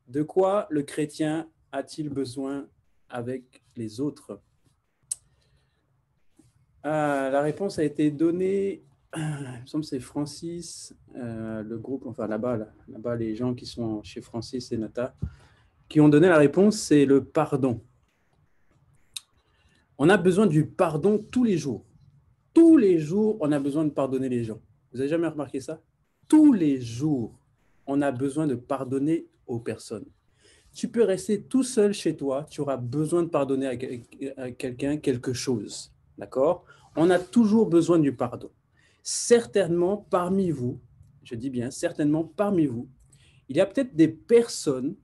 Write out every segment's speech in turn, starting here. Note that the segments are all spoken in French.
De quoi le chrétien a-t-il besoin avec les autres? La réponse a été donnée, il me semble que c'est Francis, le groupe, enfin là-bas, les gens qui sont chez Francis et Nata, qui ont donné la réponse, c'est le pardon. On a besoin du pardon tous les jours. Tous les jours, on a besoin de pardonner les gens. Vous n'avez jamais remarqué ça? Tous les jours, on a besoin de pardonner aux personnes. Tu peux rester tout seul chez toi, tu auras besoin de pardonner à quelqu'un quelque chose. D'accord? On a toujours besoin du pardon. Certainement parmi vous, je dis bien certainement parmi vous, il y a peut-être des personnes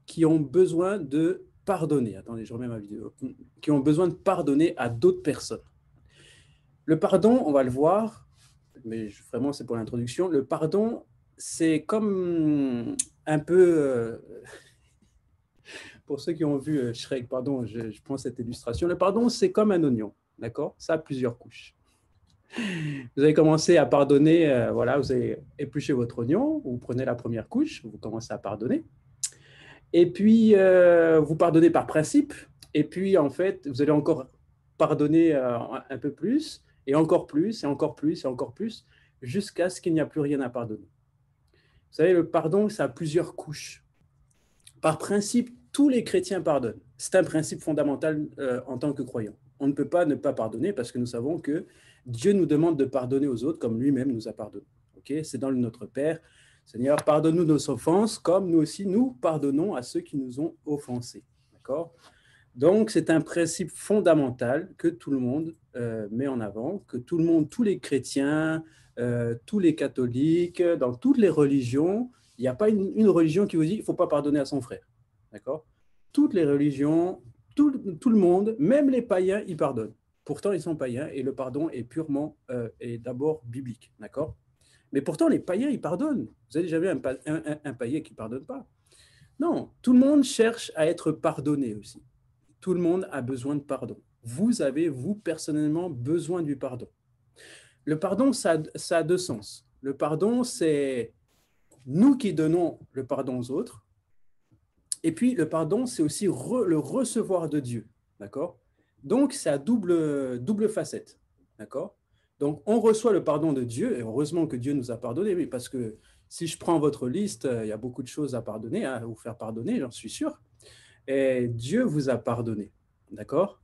qui ont besoin de pardonner. Attendez, je remets ma vidéo. Qui ont besoin de pardonner à d'autres personnes. Le pardon, on va le voir, mais vraiment c'est pour l'introduction. Le pardon, c'est comme un peu, pour ceux qui ont vu Shrek, pardon, je prends cette illustration. Le pardon, c'est comme un oignon, d'accord? Ça a plusieurs couches. Vous avez commencé à pardonner, voilà, vous avez épluché votre oignon, vous prenez la première couche, vous commencez à pardonner. Et puis, vous pardonnez par principe. Et puis, en fait, vous allez encore pardonner un peu plus, et encore plus, et encore plus, et encore plus, jusqu'à ce qu'il n'y a plus rien à pardonner. Vous savez, le pardon, ça a plusieurs couches. Par principe, tous les chrétiens pardonnent. C'est un principe fondamental en tant que croyant. On ne peut pas ne pas pardonner parce que nous savons que Dieu nous demande de pardonner aux autres comme lui-même nous a pardonné. Okay? C'est dans le Notre Père. Seigneur, pardonne-nous nos offenses comme nous aussi nous pardonnons à ceux qui nous ont offensés. D'accord? Donc, c'est un principe fondamental que tout le monde met en avant, que tout le monde, tous les chrétiens, tous les catholiques, dans toutes les religions, il n'y a pas une religion qui vous dit qu'il ne faut pas pardonner à son frère. D'accord? Toutes les religions, tout le monde, même les païens, ils pardonnent. Pourtant, ils sont païens et le pardon est purement et d'abord biblique. D'accord? Mais pourtant, les païens, ils pardonnent. Vous avez déjà vu un païen qui ne pardonne pas? Non, tout le monde cherche à être pardonné aussi. Tout le monde a besoin de pardon. Vous avez, vous, personnellement, besoin du pardon. Le pardon, ça a deux sens. Le pardon, c'est nous qui donnons le pardon aux autres. Et puis, le pardon, c'est aussi le recevoir de Dieu. D'accord? Donc, c'est à double facette. D'accord? Donc, on reçoit le pardon de Dieu, et heureusement que Dieu nous a pardonné, mais parce que si je prends votre liste, il y a beaucoup de choses à pardonner, à vous faire pardonner, j'en suis sûr. Et Dieu vous a pardonné. D'accord?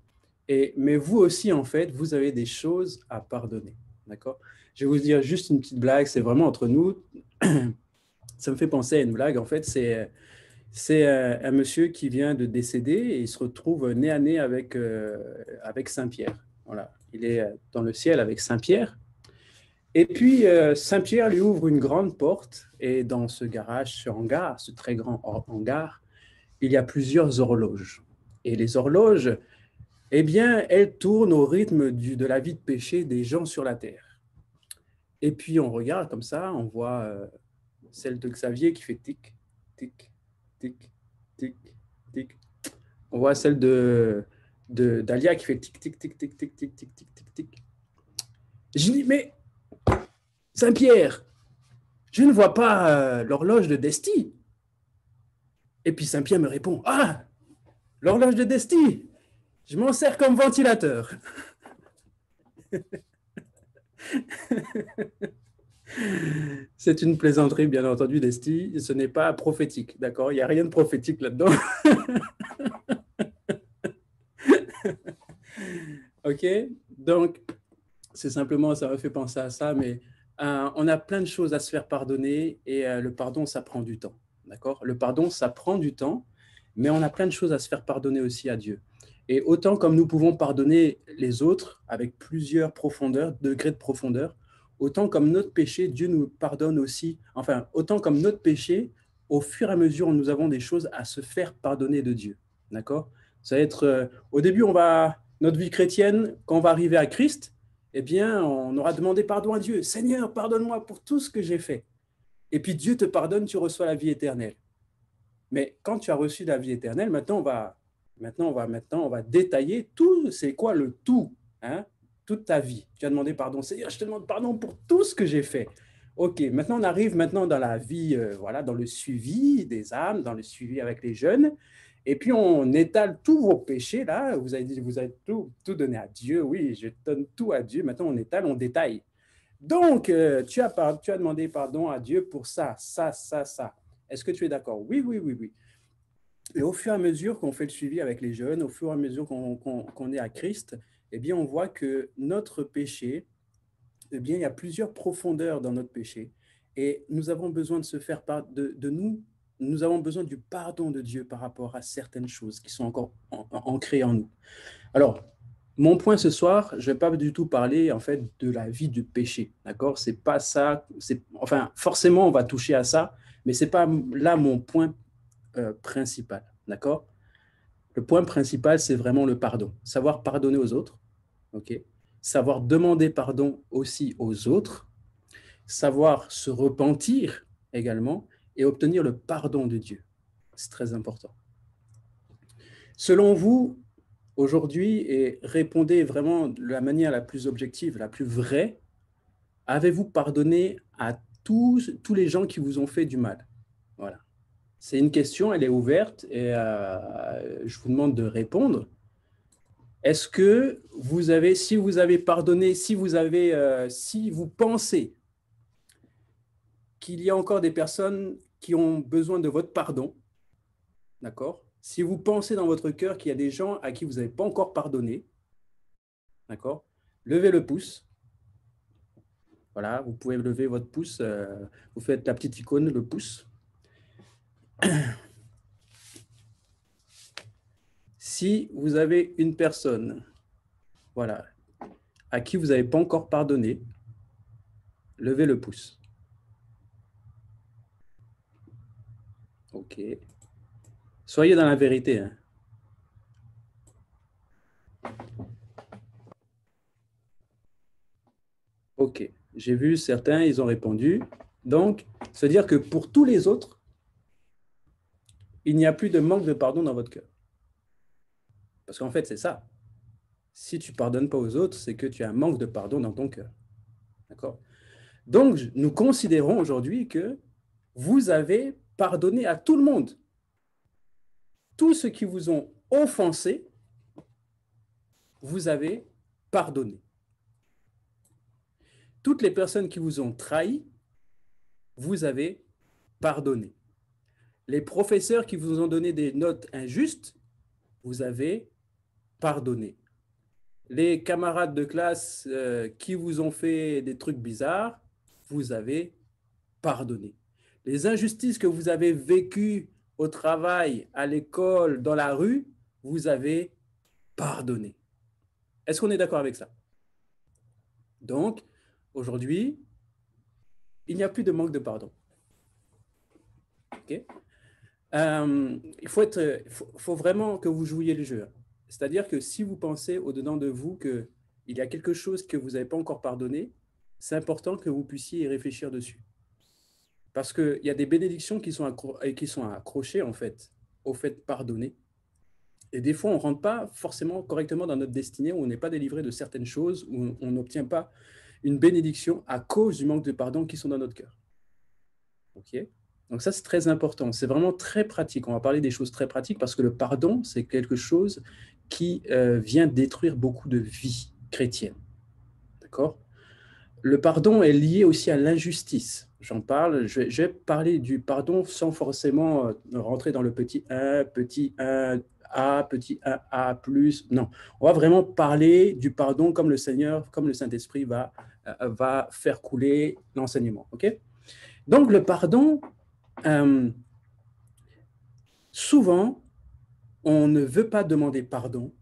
Mais vous aussi, en fait, vous avez des choses à pardonner. D'accord? Je vais vous dire juste une petite blague, c'est vraiment entre nous. Ça me fait penser à une blague. En fait, c'est un monsieur qui vient de décéder et il se retrouve nez à nez avec Saint-Pierre. Voilà. Il est dans le ciel avec Saint-Pierre. Et puis, Saint-Pierre lui ouvre une grande porte et dans ce garage, ce hangar, ce très grand hangar, il y a plusieurs horloges. Et les horloges, eh bien, elles tournent au rythme de la vie de péché des gens sur la terre. Et puis, on regarde comme ça, on voit celle de Xavier qui fait tic, tic, tic, tic, tic. On voit celle d'Alia qui fait tic, tic, tic, tic, tic, tic, tic, tic, tic, tic. Je dis, mais Saint-Pierre, je ne vois pas l'horloge de Desti. Et puis Saint-Pierre me répond, ah, l'horloge de Desti, je m'en sers comme ventilateur. C'est une plaisanterie, bien entendu, Desti. Ce n'est pas prophétique, d'accord? Il n'y a rien de prophétique là-dedans. OK? Donc, c'est simplement, ça me fait penser à ça, mais on a plein de choses à se faire pardonner et le pardon, ça prend du temps, d'accord? Le pardon, ça prend du temps, mais on a plein de choses à se faire pardonner aussi à Dieu. Et autant comme nous pouvons pardonner les autres avec plusieurs profondeurs, degrés de profondeur, autant comme notre péché, Dieu nous pardonne aussi, enfin, autant comme notre péché, au fur et à mesure, nous avons des choses à se faire pardonner de Dieu, d'accord? Ça va être, au début, notre vie chrétienne, quand on va arriver à Christ, eh bien, on aura demandé pardon à Dieu. Seigneur, pardonne-moi pour tout ce que j'ai fait. Et puis Dieu te pardonne, tu reçois la vie éternelle. Mais quand tu as reçu la vie éternelle, maintenant on va détailler tout. C'est quoi le tout, hein? Toute ta vie. Tu as demandé pardon. Seigneur, je te demande pardon pour tout ce que j'ai fait. OK, maintenant on arrive maintenant dans la vie, voilà, dans le suivi des âmes, dans le suivi avec les jeunes. Et puis on étale tous vos péchés là. Vous avez dit, vous avez tout donné à Dieu. Oui, je donne tout à Dieu. Maintenant on étale, on détaille. Donc, tu as demandé pardon à Dieu pour ça, ça, ça, ça. Est-ce que tu es d'accord? Oui, oui, oui, oui. Et au fur et à mesure qu'on fait le suivi avec les jeunes, au fur et à mesure qu'on est à Christ, eh bien, on voit que notre péché, eh bien, il y a plusieurs profondeurs dans notre péché. Et nous avons besoin de se faire part de nous. Nous avons besoin du pardon de Dieu par rapport à certaines choses qui sont encore ancrées en nous. Alors, mon point ce soir, je ne vais pas du tout parler en fait de la vie du péché, d'accord? C'est pas ça. Enfin, forcément, on va toucher à ça, mais c'est pas là mon point principal, d'accord? Le point principal, c'est vraiment le pardon. Savoir pardonner aux autres, ok? Savoir demander pardon aussi aux autres, savoir se repentir également et obtenir le pardon de Dieu. C'est très important. Selon vous, aujourd'hui, et répondez vraiment de la manière la plus objective, la plus vraie, avez-vous pardonné à tous les gens qui vous ont fait du mal? Voilà. C'est une question, elle est ouverte et je vous demande de répondre. Est-ce que vous avez, si vous avez pardonné, si vous pensez qu'il y a encore des personnes qui ont besoin de votre pardon, d'accord? Si vous pensez dans votre cœur qu'il y a des gens à qui vous n'avez pas encore pardonné, d'accord? Levez le pouce. Voilà, vous pouvez lever votre pouce. Vous faites la petite icône, le pouce. Si vous avez une personne, voilà, à qui vous n'avez pas encore pardonné, levez le pouce. OK. Soyez dans la vérité, hein. OK. J'ai vu certains, ils ont répondu. Donc, se dire que pour tous les autres, il n'y a plus de manque de pardon dans votre cœur. Parce qu'en fait, c'est ça. Si tu ne pardonnes pas aux autres, c'est que tu as un manque de pardon dans ton cœur. D'accord? Donc, nous considérons aujourd'hui que vous avez pardonné à tout le monde. Tous ceux qui vous ont offensé, vous avez pardonné. Toutes les personnes qui vous ont trahi, vous avez pardonné. Les professeurs qui vous ont donné des notes injustes, vous avez pardonné. Les camarades de classe qui vous ont fait des trucs bizarres, vous avez pardonné. Les injustices que vous avez vécues au travail, à l'école, dans la rue, vous avez pardonné. Est-ce qu'on est d'accord avec ça? Donc, aujourd'hui, il n'y a plus de manque de pardon. Okay? Faut vraiment que vous jouiez le jeu. C'est-à-dire que si vous pensez au-dedans de vous qu'il y a quelque chose que vous n'avez pas encore pardonné, c'est important que vous puissiez y réfléchir dessus. Parce qu'il y a des bénédictions qui sont accrochées en fait, au fait de pardonner. Et des fois, on ne rentre pas forcément correctement dans notre destinée, où on n'est pas délivré de certaines choses, où on n'obtient pas une bénédiction à cause du manque de pardon qui sont dans notre cœur. OK? Donc ça, c'est très important. C'est vraiment très pratique. On va parler des choses très pratiques parce que le pardon, c'est quelque chose qui vient détruire beaucoup de vies chrétiennes. D'accord? Le pardon est lié aussi à l'injustice. J'en parle, je vais parler du pardon sans forcément rentrer dans le petit 1, petit 1, A, petit 1, A+. Non, on va vraiment parler du pardon comme le Seigneur, comme le Saint-Esprit va faire couler l'enseignement. OK? Donc, le pardon, souvent, on ne veut pas demander pardon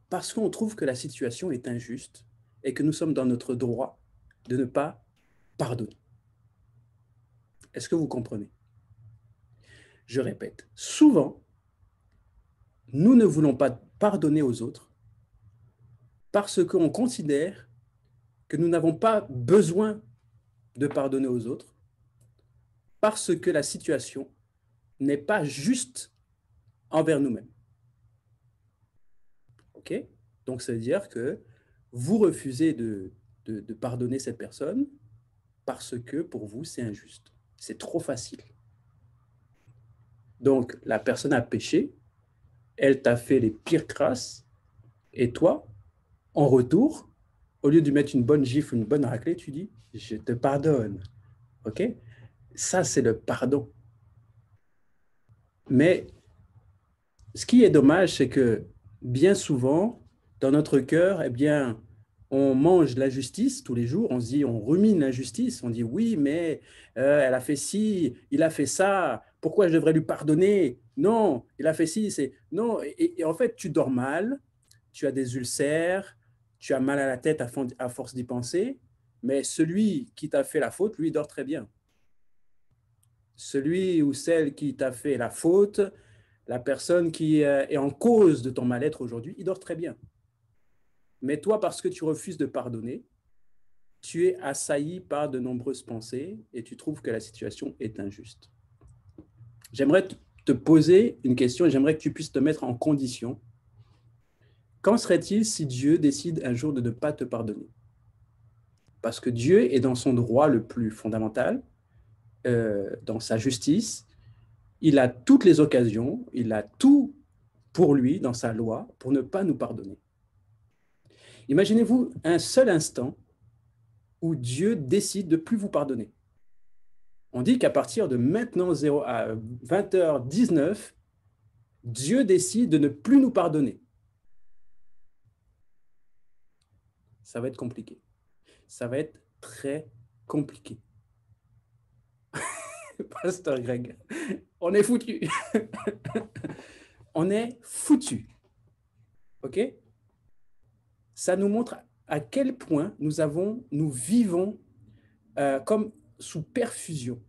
parce qu'on trouve que la situation est injuste et que nous sommes dans notre droit de ne pas pardonner. Est-ce que vous comprenez? Je répète, souvent, nous ne voulons pas pardonner aux autres parce qu'on considère que nous n'avons pas besoin de pardonner aux autres parce que la situation n'est pas juste envers nous-mêmes. OK? Donc, ça veut dire que vous refusez de pardonner cette personne parce que pour vous, c'est injuste. C'est trop facile. Donc, la personne a péché, elle t'a fait les pires crasses, et toi, en retour, au lieu de lui mettre une bonne gifle, une bonne raclée, tu dis, je te pardonne. OK? Ça, c'est le pardon. Mais ce qui est dommage, c'est que bien souvent, dans notre cœur, eh bien, on mange la justice tous les jours, on se dit, on rumine l'injustice, on dit oui, mais elle a fait ci, il a fait ça, pourquoi je devrais lui pardonner? Non, il a fait ci, c'est non. Et en fait, tu dors mal, tu as des ulcères, tu as mal à la tête à force d'y penser, mais celui qui t'a fait la faute, lui, dort très bien. Celui ou celle qui t'a fait la faute, la personne qui est en cause de ton mal-être aujourd'hui, il dort très bien. Mais toi, parce que tu refuses de pardonner, tu es assailli par de nombreuses pensées et tu trouves que la situation est injuste. J'aimerais te poser une question et j'aimerais que tu puisses te mettre en condition. Qu'en serait-il si Dieu décide un jour de ne pas te pardonner? Parce que Dieu est dans son droit le plus fondamental, dans sa justice. Il a toutes les occasions, il a tout pour lui dans sa loi pour ne pas nous pardonner. Imaginez-vous un seul instant où Dieu décide de ne plus vous pardonner. On dit qu'à partir de maintenant 0 à 20h19, Dieu décide de ne plus nous pardonner. Ça va être compliqué. Ça va être très compliqué. Pasteur Greg, on est foutu. On est foutu. OK? Ça nous montre à quel point nous vivons comme sous perfusion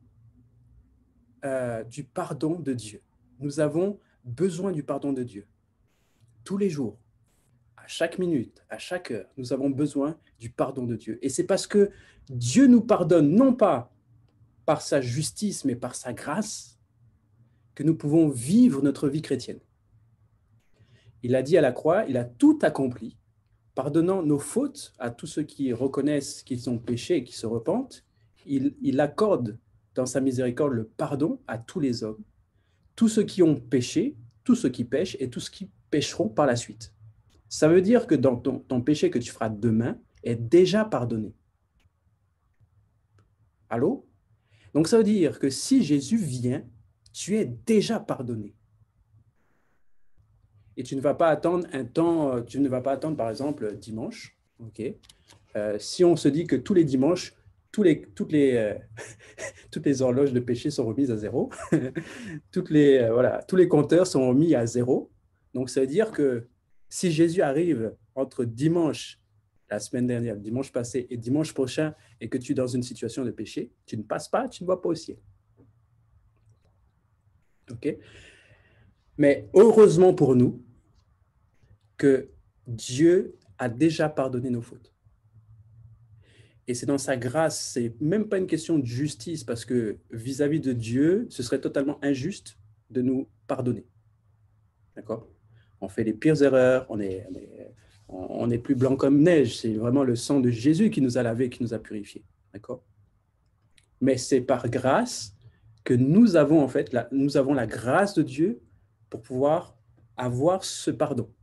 du pardon de Dieu. Nous avons besoin du pardon de Dieu. Tous les jours, à chaque minute, à chaque heure, nous avons besoin du pardon de Dieu. Et c'est parce que Dieu nous pardonne, non pas par sa justice, mais par sa grâce, que nous pouvons vivre notre vie chrétienne. Il a dit à la croix, il a tout accompli, pardonnant nos fautes à tous ceux qui reconnaissent qu'ils ont péché et qui se repentent. Il accorde dans sa miséricorde le pardon à tous les hommes, tous ceux qui ont péché, tous ceux qui pêchent et tous ceux qui pécheront par la suite. Ça veut dire que dans ton péché que tu feras demain est déjà pardonné. Allô? Donc ça veut dire que si Jésus vient, tu es déjà pardonné. Et tu ne vas pas attendre un temps, tu ne vas pas attendre par exemple dimanche. Okay? Si on se dit que tous les dimanches, toutes les horloges de péché sont remises à zéro, voilà, tous les compteurs sont remis à zéro. Donc ça veut dire que si Jésus arrive entre dimanche, la semaine dernière, dimanche passé et dimanche prochain, et que tu es dans une situation de péché, tu ne passes pas, tu ne vas pas au ciel. OK? Mais heureusement pour nous que Dieu a déjà pardonné nos fautes. Et c'est dans sa grâce, c'est même pas une question de justice, parce que vis-à-vis de Dieu, ce serait totalement injuste de nous pardonner. D'accord? On fait les pires erreurs, on est plus blanc comme neige. C'est vraiment le sang de Jésus qui nous a lavé, qui nous a purifiés. D'accord? Mais c'est par grâce que nous avons en fait, nous avons la grâce de Dieu pour pouvoir avoir ce pardon.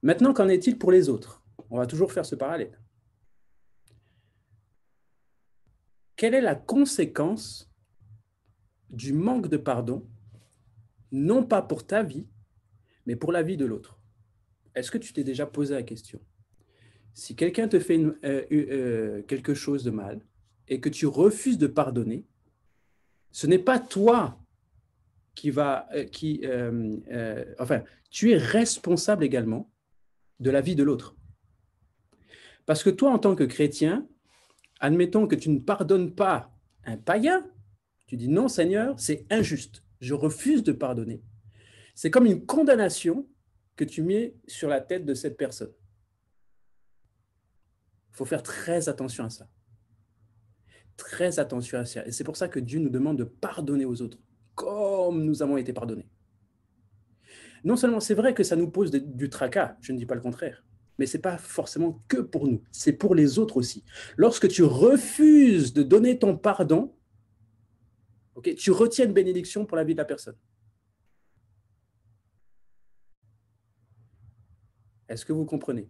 Maintenant, qu'en est-il pour les autres? On va toujours faire ce parallèle. Quelle est la conséquence du manque de pardon, non pas pour ta vie, mais pour la vie de l'autre? Est-ce que tu t'es déjà posé la question? Si quelqu'un te fait quelque chose de mal et que tu refuses de pardonner, ce n'est pas toi enfin, tu es responsable également de la vie de l'autre. Parce que toi, en tant que chrétien, admettons que tu ne pardonnes pas un païen, tu dis non, Seigneur, c'est injuste, je refuse de pardonner. C'est comme une condamnation que tu mets sur la tête de cette personne. Il faut faire très attention à ça. Très attention à ça. Et c'est pour ça que Dieu nous demande de pardonner aux autres, comme nous avons été pardonnés. Non seulement c'est vrai que ça nous pose du tracas, je ne dis pas le contraire, mais ce n'est pas forcément que pour nous, c'est pour les autres aussi. Lorsque tu refuses de donner ton pardon, okay, tu retiens une bénédiction pour la vie de la personne. Est-ce que vous comprenez?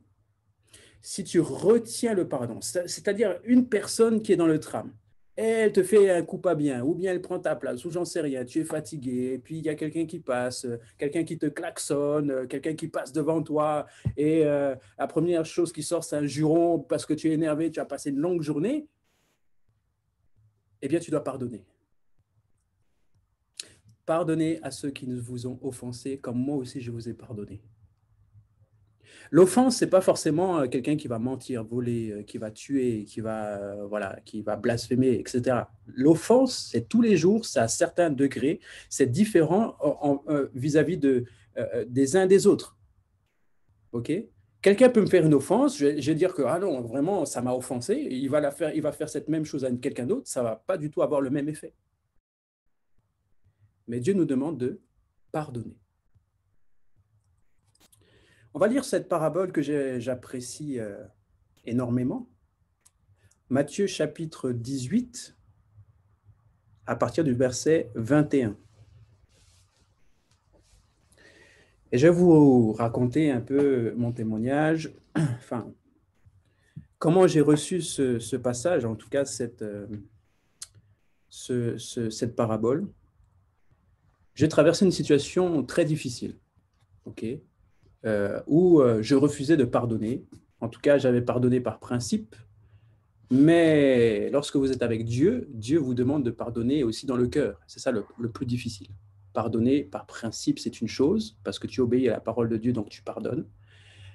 Si tu retiens le pardon, c'est-à-dire une personne qui est dans le tram, elle te fait un coup pas bien, ou bien elle prend ta place, ou j'en sais rien, tu es fatigué, et puis il y a quelqu'un qui passe, quelqu'un qui te klaxonne, quelqu'un qui passe devant toi, et la première chose qui sort, c'est un juron parce que tu es énervé, tu as passé une longue journée, eh bien tu dois pardonner. Pardonnez à ceux qui vous ont offensé, comme moi aussi je vous ai pardonné. L'offense, c'est pas forcément quelqu'un qui va mentir, voler, qui va tuer, voilà, qui va blasphémer, etc. L'offense, c'est tous les jours, c'est à certains degrés, c'est différent vis-à-vis des uns des autres. Ok? Quelqu'un peut me faire une offense, je vais dire que ah non, vraiment, ça m'a offensé. Il va faire cette même chose à quelqu'un d'autre, ça va pas du tout avoir le même effet. Mais Dieu nous demande de pardonner. On va lire cette parabole que j'apprécie énormément. Matthieu chapitre 18, à partir du verset 21. Et je vais vous raconter un peu mon témoignage, enfin, comment j'ai reçu ce passage, en tout cas cette parabole. J'ai traversé une situation très difficile, okay, où je refusais de pardonner. En tout cas, j'avais pardonné par principe, mais lorsque vous êtes avec Dieu, Dieu vous demande de pardonner aussi dans le cœur. C'est ça le plus difficile. Pardonner par principe, c'est une chose, parce que tu obéis à la parole de Dieu, donc tu pardonnes.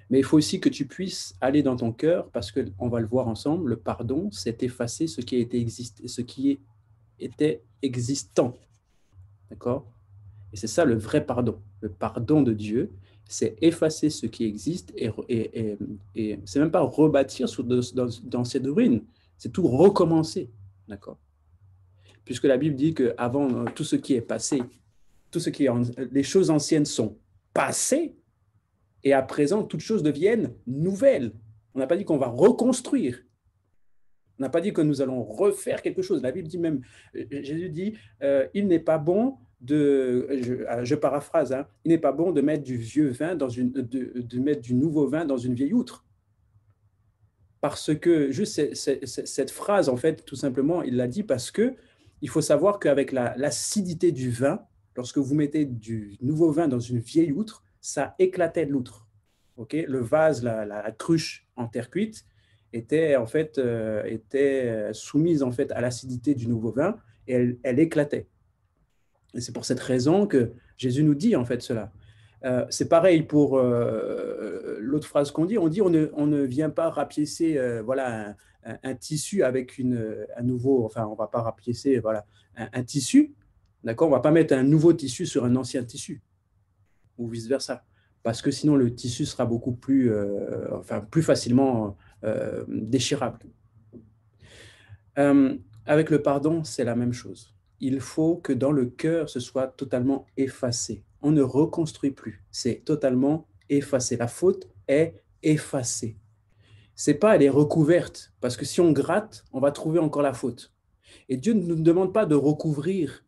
Mais il faut aussi que tu puisses aller dans ton cœur, parce qu'on va le voir ensemble, le pardon, c'est effacer ce qui était existant. D'accord? Et c'est ça le vrai pardon. Le pardon de Dieu, c'est effacer ce qui existe et c'est même pas rebâtir dans cette ruine, c'est tout recommencer. D'accord? Puisque la Bible dit qu'avant tout ce qui est passé, les choses anciennes sont passées et à présent, toutes choses deviennent nouvelles. On n'a pas dit qu'on va reconstruire. On n'a pas dit que nous allons refaire quelque chose. La Bible dit même, Jésus dit, il n'est pas bon je paraphrase, hein, il n'est pas bon de mettre du vieux vin de mettre du nouveau vin dans une vieille outre. Parce que, juste cette phrase, en fait, tout simplement, il l'a dit parce que il faut savoir qu'avec l'acidité du vin, lorsque vous mettez du nouveau vin dans une vieille outre, ça éclatait de l'outre. Okay, le vase, la cruche en terre cuite, était en fait soumise en fait à l'acidité du nouveau vin et elle éclatait. Et c'est pour cette raison que Jésus nous dit en fait cela. C'est pareil pour l'autre phrase qu'on dit. On dit on ne vient pas rapiécer voilà, un tissu avec un nouveau, enfin on ne va pas rapiécer voilà, un tissu, d'accord. On ne va pas mettre un nouveau tissu sur un ancien tissu ou vice-versa. Parce que sinon le tissu sera beaucoup plus, plus facilement déchirable. Avec le pardon, c'est la même chose. Il faut que dans le cœur, ce soit totalement effacé. On ne reconstruit plus. C'est totalement effacé. La faute est effacée. C'est pas, elle est recouverte, parce que si on gratte, on va trouver encore la faute. Et Dieu ne nous demande pas de recouvrir,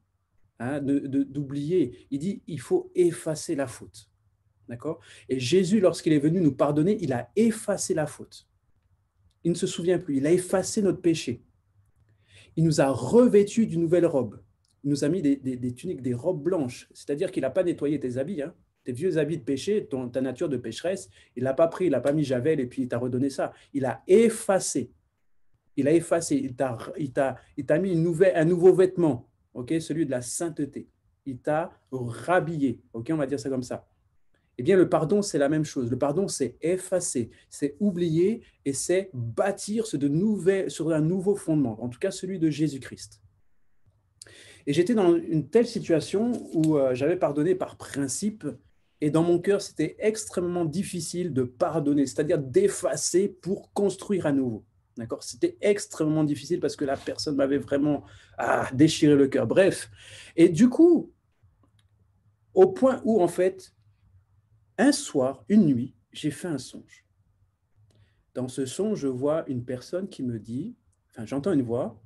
hein, d'oublier. Il dit, il faut effacer la faute. D'accord? Et Jésus, lorsqu'il est venu nous pardonner, il a effacé la faute. Il ne se souvient plus. Il a effacé notre péché. Il nous a revêtus d'une nouvelle robe. Il nous a mis des tuniques, des robes blanches. C'est-à-dire qu'il n'a pas nettoyé tes habits, hein, tes vieux habits de péché, ta nature de pécheresse. Il ne l'a pas pris, il n'a pas mis Javel et puis il t'a redonné ça. Il a effacé. Il a effacé. Il t'a mis un nouveau vêtement, okay, celui de la sainteté. Il t'a rhabillé. Okay, on va dire ça comme ça. Eh bien, le pardon, c'est la même chose. Le pardon, c'est effacer, c'est oublier et c'est bâtir sur un nouveau fondement, en tout cas celui de Jésus-Christ. Et j'étais dans une telle situation où j'avais pardonné par principe et dans mon cœur, c'était extrêmement difficile de pardonner, c'est-à-dire d'effacer pour construire à nouveau. D'accord ? C'était extrêmement difficile parce que la personne m'avait vraiment déchiré le cœur. Bref, et du coup, au point où, en fait, un soir, une nuit, j'ai fait un songe. Dans ce songe, je vois une personne qui me dit, enfin, j'entends une voix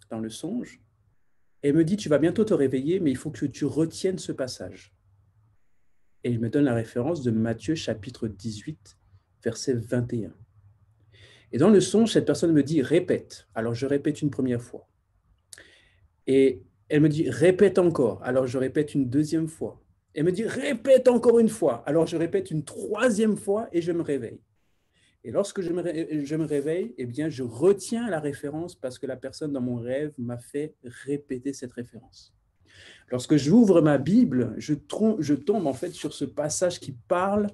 dans le songe, et elle me dit, tu vas bientôt te réveiller, mais il faut que tu retiennes ce passage. Et il me donne la référence de Matthieu chapitre 18, verset 21. Et dans le songe, cette personne me dit, répète. Alors je répète une première fois. Et elle me dit, répète encore. Alors je répète une deuxième fois. Elle me dit, répète encore une fois. Alors je répète une troisième fois et je me réveille. Et lorsque je me réveille, eh bien, je retiens la référence parce que la personne dans mon rêve m'a fait répéter cette référence. Lorsque j'ouvre ma Bible, je tombe en fait sur ce passage qui parle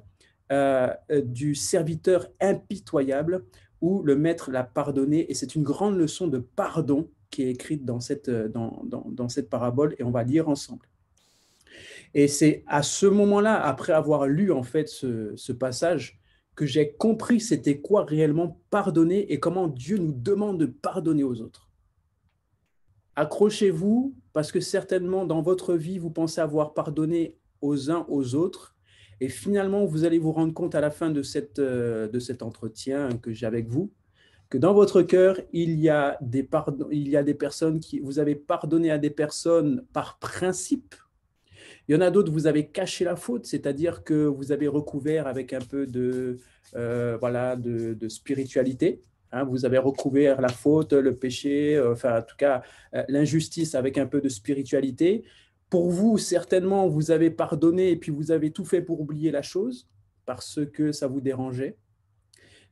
du serviteur impitoyable où le maître l'a pardonné. Et c'est une grande leçon de pardon qui est écrite dans cette parabole et on va lire ensemble. Et c'est à ce moment-là, après avoir lu en fait ce passage, que j'ai compris c'était quoi réellement pardonner et comment Dieu nous demande de pardonner aux autres. Accrochez-vous parce que certainement dans votre vie, vous pensez avoir pardonné aux uns aux autres et finalement, vous allez vous rendre compte à la fin de cet entretien que j'ai avec vous que dans votre cœur, il y a des personnes qui vous avez pardonné à des personnes par principe. Il y en a d'autres, vous avez caché la faute, c'est-à-dire que vous avez recouvert avec un peu de spiritualité. Hein, vous avez recouvert la faute, le péché, enfin en tout cas l'injustice avec un peu de spiritualité. Pour vous, certainement, vous avez pardonné et puis vous avez tout fait pour oublier la chose parce que ça vous dérangeait.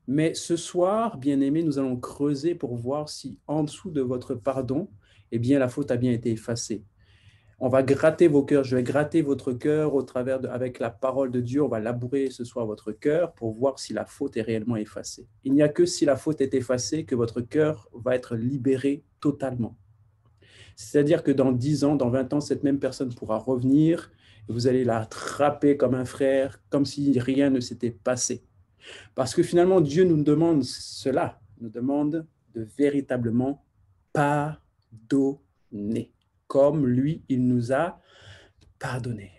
Mais ce soir, bien-aimés, nous allons creuser pour voir si en dessous de votre pardon, eh bien, la faute a bien été effacée. On va gratter vos cœurs, je vais gratter votre cœur avec la parole de Dieu, on va labourer ce soir votre cœur pour voir si la faute est réellement effacée. Il n'y a que si la faute est effacée que votre cœur va être libéré totalement. C'est-à-dire que dans 10 ans, dans 20 ans, cette même personne pourra revenir et vous allez la attraper comme un frère, comme si rien ne s'était passé. Parce que finalement, Dieu nous demande cela, nous demande de véritablement pardonner, comme lui, il nous a pardonné.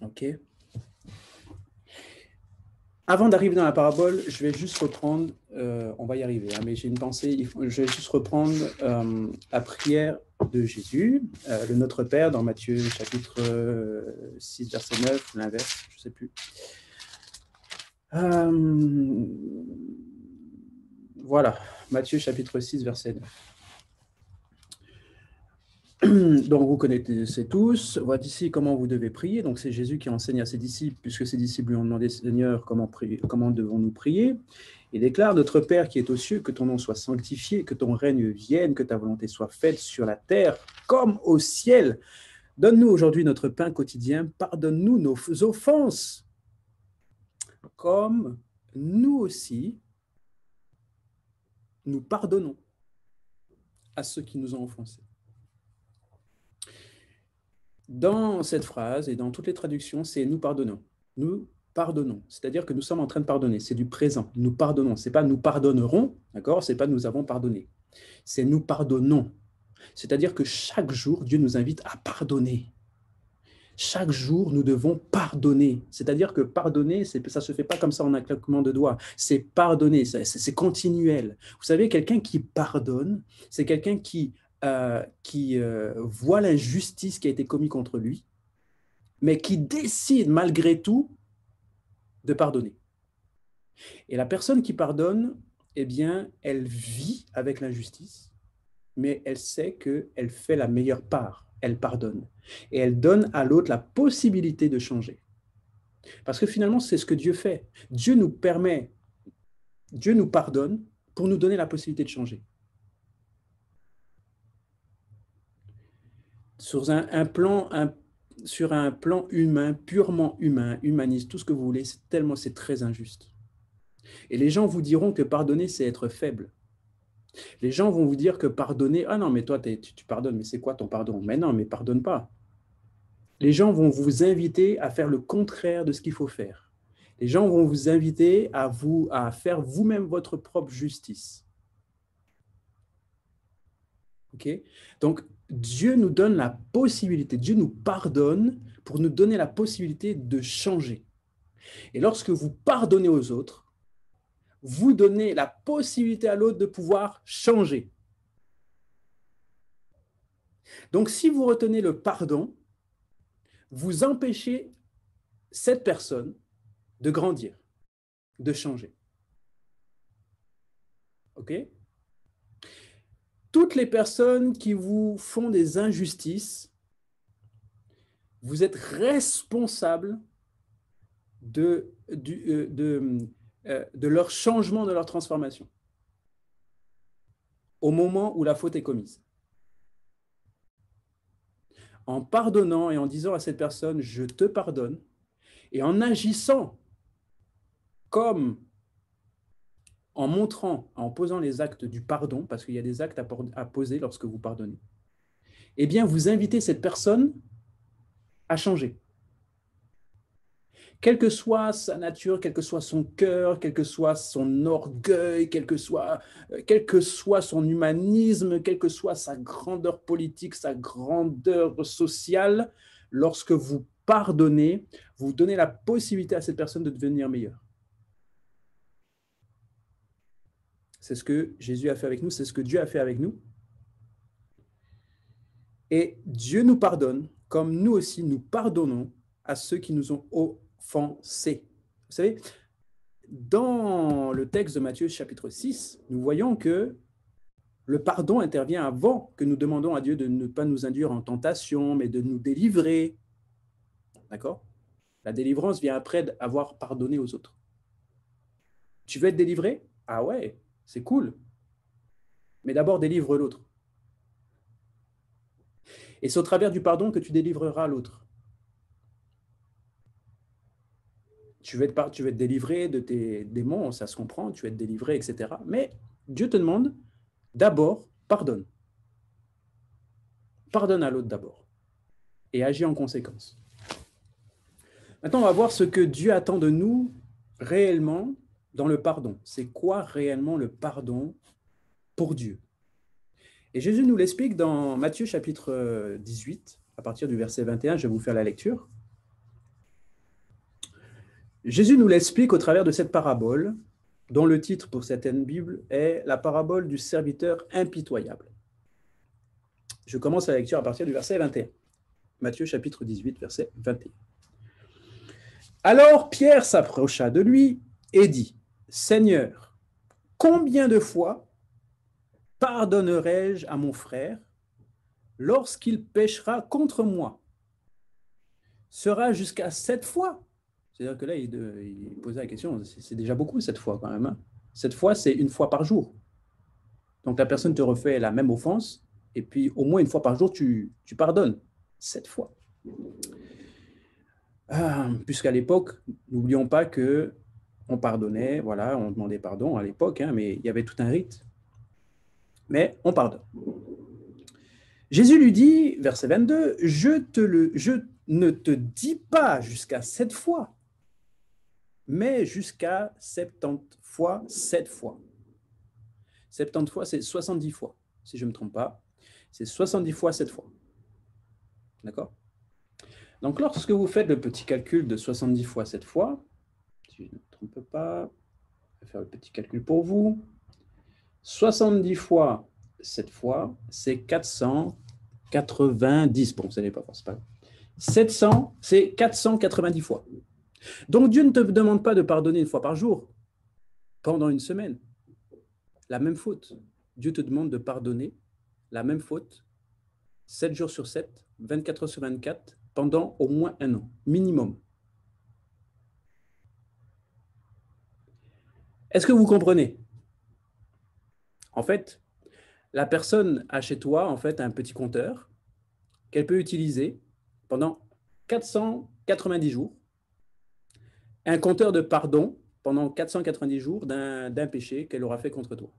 OK? Avant d'arriver dans la parabole, je vais juste reprendre, on va y arriver, hein, mais j'ai une pensée, je vais juste reprendre la prière de Jésus, le Notre Père, dans Matthieu chapitre 6, verset 9, l'inverse, je ne sais plus. Voilà, Matthieu chapitre 6, verset 9. Donc, vous connaissez tous. Voici comment vous devez prier. Donc, c'est Jésus qui enseigne à ses disciples, puisque ses disciples lui ont demandé, Seigneur, comment devons-nous prier? Il déclare, notre Père qui est aux cieux, que ton nom soit sanctifié, que ton règne vienne, que ta volonté soit faite sur la terre comme au ciel. Donne-nous aujourd'hui notre pain quotidien. Pardonne-nous nos offenses, comme nous aussi, nous pardonnons à ceux qui nous ont offensés. Dans cette phrase et dans toutes les traductions, c'est nous pardonnons. Nous pardonnons, c'est-à-dire que nous sommes en train de pardonner. C'est du présent. Nous pardonnons. C'est pas nous pardonnerons, d'accord? C'est pas nous avons pardonné. C'est nous pardonnons. C'est-à-dire que chaque jour, Dieu nous invite à pardonner. Chaque jour, nous devons pardonner. C'est-à-dire que pardonner, ça ne se fait pas comme ça en un claquement de doigts. C'est pardonner, c'est continuel. Vous savez, quelqu'un qui pardonne, c'est quelqu'un qui voit l'injustice qui a été commise contre lui, mais qui décide malgré tout de pardonner. Et la personne qui pardonne, eh bien, elle vit avec l'injustice, mais elle sait qu'elle fait la meilleure part. Elle pardonne. Et elle donne à l'autre la possibilité de changer. Parce que finalement, c'est ce que Dieu fait. Dieu nous pardonne pour nous donner la possibilité de changer. Sur un plan humain, purement humain, humaniste, tout ce que vous voulez, c'est très injuste. Et les gens vous diront que pardonner, c'est être faible. Les gens vont vous dire que pardonner, ah non, mais toi, tu pardonnes, mais c'est quoi ton pardon? Mais non, mais pardonne pas. Les gens vont vous inviter à faire le contraire de ce qu'il faut faire. Les gens vont vous inviter à faire vous-même votre propre justice. OK? Donc, Dieu nous donne la possibilité, Dieu nous pardonne pour nous donner la possibilité de changer. Et lorsque vous pardonnez aux autres, vous donnez la possibilité à l'autre de pouvoir changer. Donc, si vous retenez le pardon, vous empêchez cette personne de grandir, de changer. OK? Toutes les personnes qui vous font des injustices, vous êtes responsable de leur changement, de leur transformation au moment où la faute est commise. En pardonnant et en disant à cette personne, je te pardonne, et en agissant comme en montrant, en posant les actes du pardon, parce qu'il y a des actes à poser lorsque vous pardonnez, eh bien, vous invitez cette personne à changer. Quelle que soit sa nature, quel que soit son cœur, quel que soit son orgueil, quel que soit son humanisme, quelle que soit sa grandeur politique, sa grandeur sociale, lorsque vous pardonnez, vous donnez la possibilité à cette personne de devenir meilleure. C'est ce que Jésus a fait avec nous, c'est ce que Dieu a fait avec nous. Et Dieu nous pardonne, comme nous aussi nous pardonnons à ceux qui nous ont offensés. Vous savez, dans le texte de Matthieu chapitre 6, nous voyons que le pardon intervient avant que nous demandons à Dieu de ne pas nous induire en tentation, mais de nous délivrer. D'accord? La délivrance vient après avoir pardonné aux autres. Tu veux être délivré? Ah ouais, c'est cool. Mais d'abord, délivre l'autre. Et c'est au travers du pardon que tu délivreras l'autre. Tu veux être délivré de tes démons, ça se comprend, tu veux être délivré, etc. Mais Dieu te demande d'abord, pardonne. Pardonne à l'autre d'abord. Et agis en conséquence. Maintenant, on va voir ce que Dieu attend de nous réellement dans le pardon. C'est quoi réellement le pardon pour Dieu? Et Jésus nous l'explique dans Matthieu chapitre 18, à partir du verset 21, je vais vous faire la lecture. Jésus nous l'explique au travers de cette parabole, dont le titre pour certaines Bibles est la parabole du serviteur impitoyable. Je commence la lecture à partir du verset 21. Matthieu chapitre 18, verset 21. Alors Pierre s'approcha de lui et dit, Seigneur, combien de fois pardonnerai-je à mon frère lorsqu'il péchera contre moi? Sera jusqu'à 7 fois? C'est-à-dire que là, il posait la question, c'est déjà beaucoup 7 fois quand même. 7 fois, c'est une fois par jour. Donc la personne te refait la même offense, et puis au moins une fois par jour, tu pardonnes. 7 fois. Puisqu'à l'époque, n'oublions pas que on pardonnait, voilà, on demandait pardon à l'époque, mais il y avait tout un rite. Mais on pardonne. Jésus lui dit, verset 22, je ne te dis pas jusqu'à 7 fois, mais jusqu'à 70 fois 7 fois. 70 fois, c'est 70 fois, si je ne me trompe pas. C'est 70 fois 7 fois. D'accord? Donc, lorsque vous faites le petit calcul de 70 fois 7 fois, si je ne me trompe pas, je vais faire le petit calcul pour vous. 70 fois 7 fois, c'est 490. Bon, ça n'est pas forcément. 700, c'est 490 fois. Donc, Dieu ne te demande pas de pardonner une fois par jour, pendant une semaine. La même faute. Dieu te demande de pardonner la même faute 7 jours sur 7, 24 heures sur 24, pendant au moins un an, minimum. Est-ce que vous comprenez? En fait, la personne a chez toi en fait un petit compteur qu'elle peut utiliser pendant 490 jours, un compteur de pardon pendant 490 jours d'un péché qu'elle aura fait contre toi.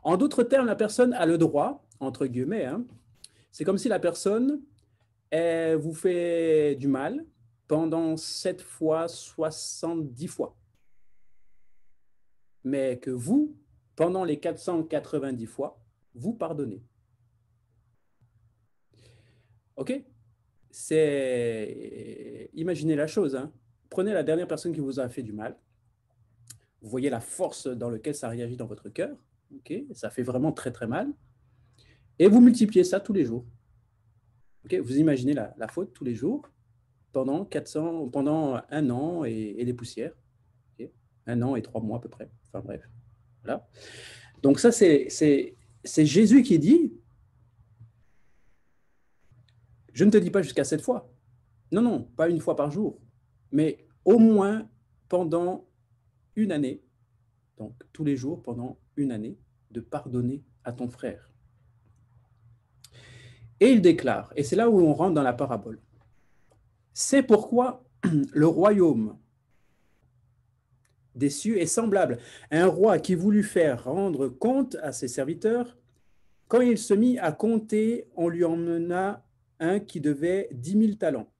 En d'autres termes, la personne a le droit, entre guillemets, c'est comme si la personne elle vous fait du mal pendant 7 fois 70 fois. Mais que vous, pendant les 490 fois, vous pardonnez. OK? Imaginez la chose. Prenez la dernière personne qui vous a fait du mal. Vous voyez la force dans laquelle ça réagit dans votre cœur. Okay, ça fait vraiment très, très mal. Et vous multipliez ça tous les jours. Okay, vous imaginez la faute tous les jours pendant 1 an et des poussières. Okay, 1 an et 3 mois à peu près. Enfin bref. Voilà. Donc ça, c'est Jésus qui dit, je ne te dis pas jusqu'à 7 fois. Non, non, pas une fois par jour, mais au moins pendant 1 année, donc tous les jours pendant 1 année, de pardonner à ton frère. Et il déclare, et c'est là où on rentre dans la parabole, c'est pourquoi le royaume des cieux est semblable à un roi qui voulut faire rendre compte à ses serviteurs. Quand il se mit à compter, on lui emmena un qui devait 10 000 talents.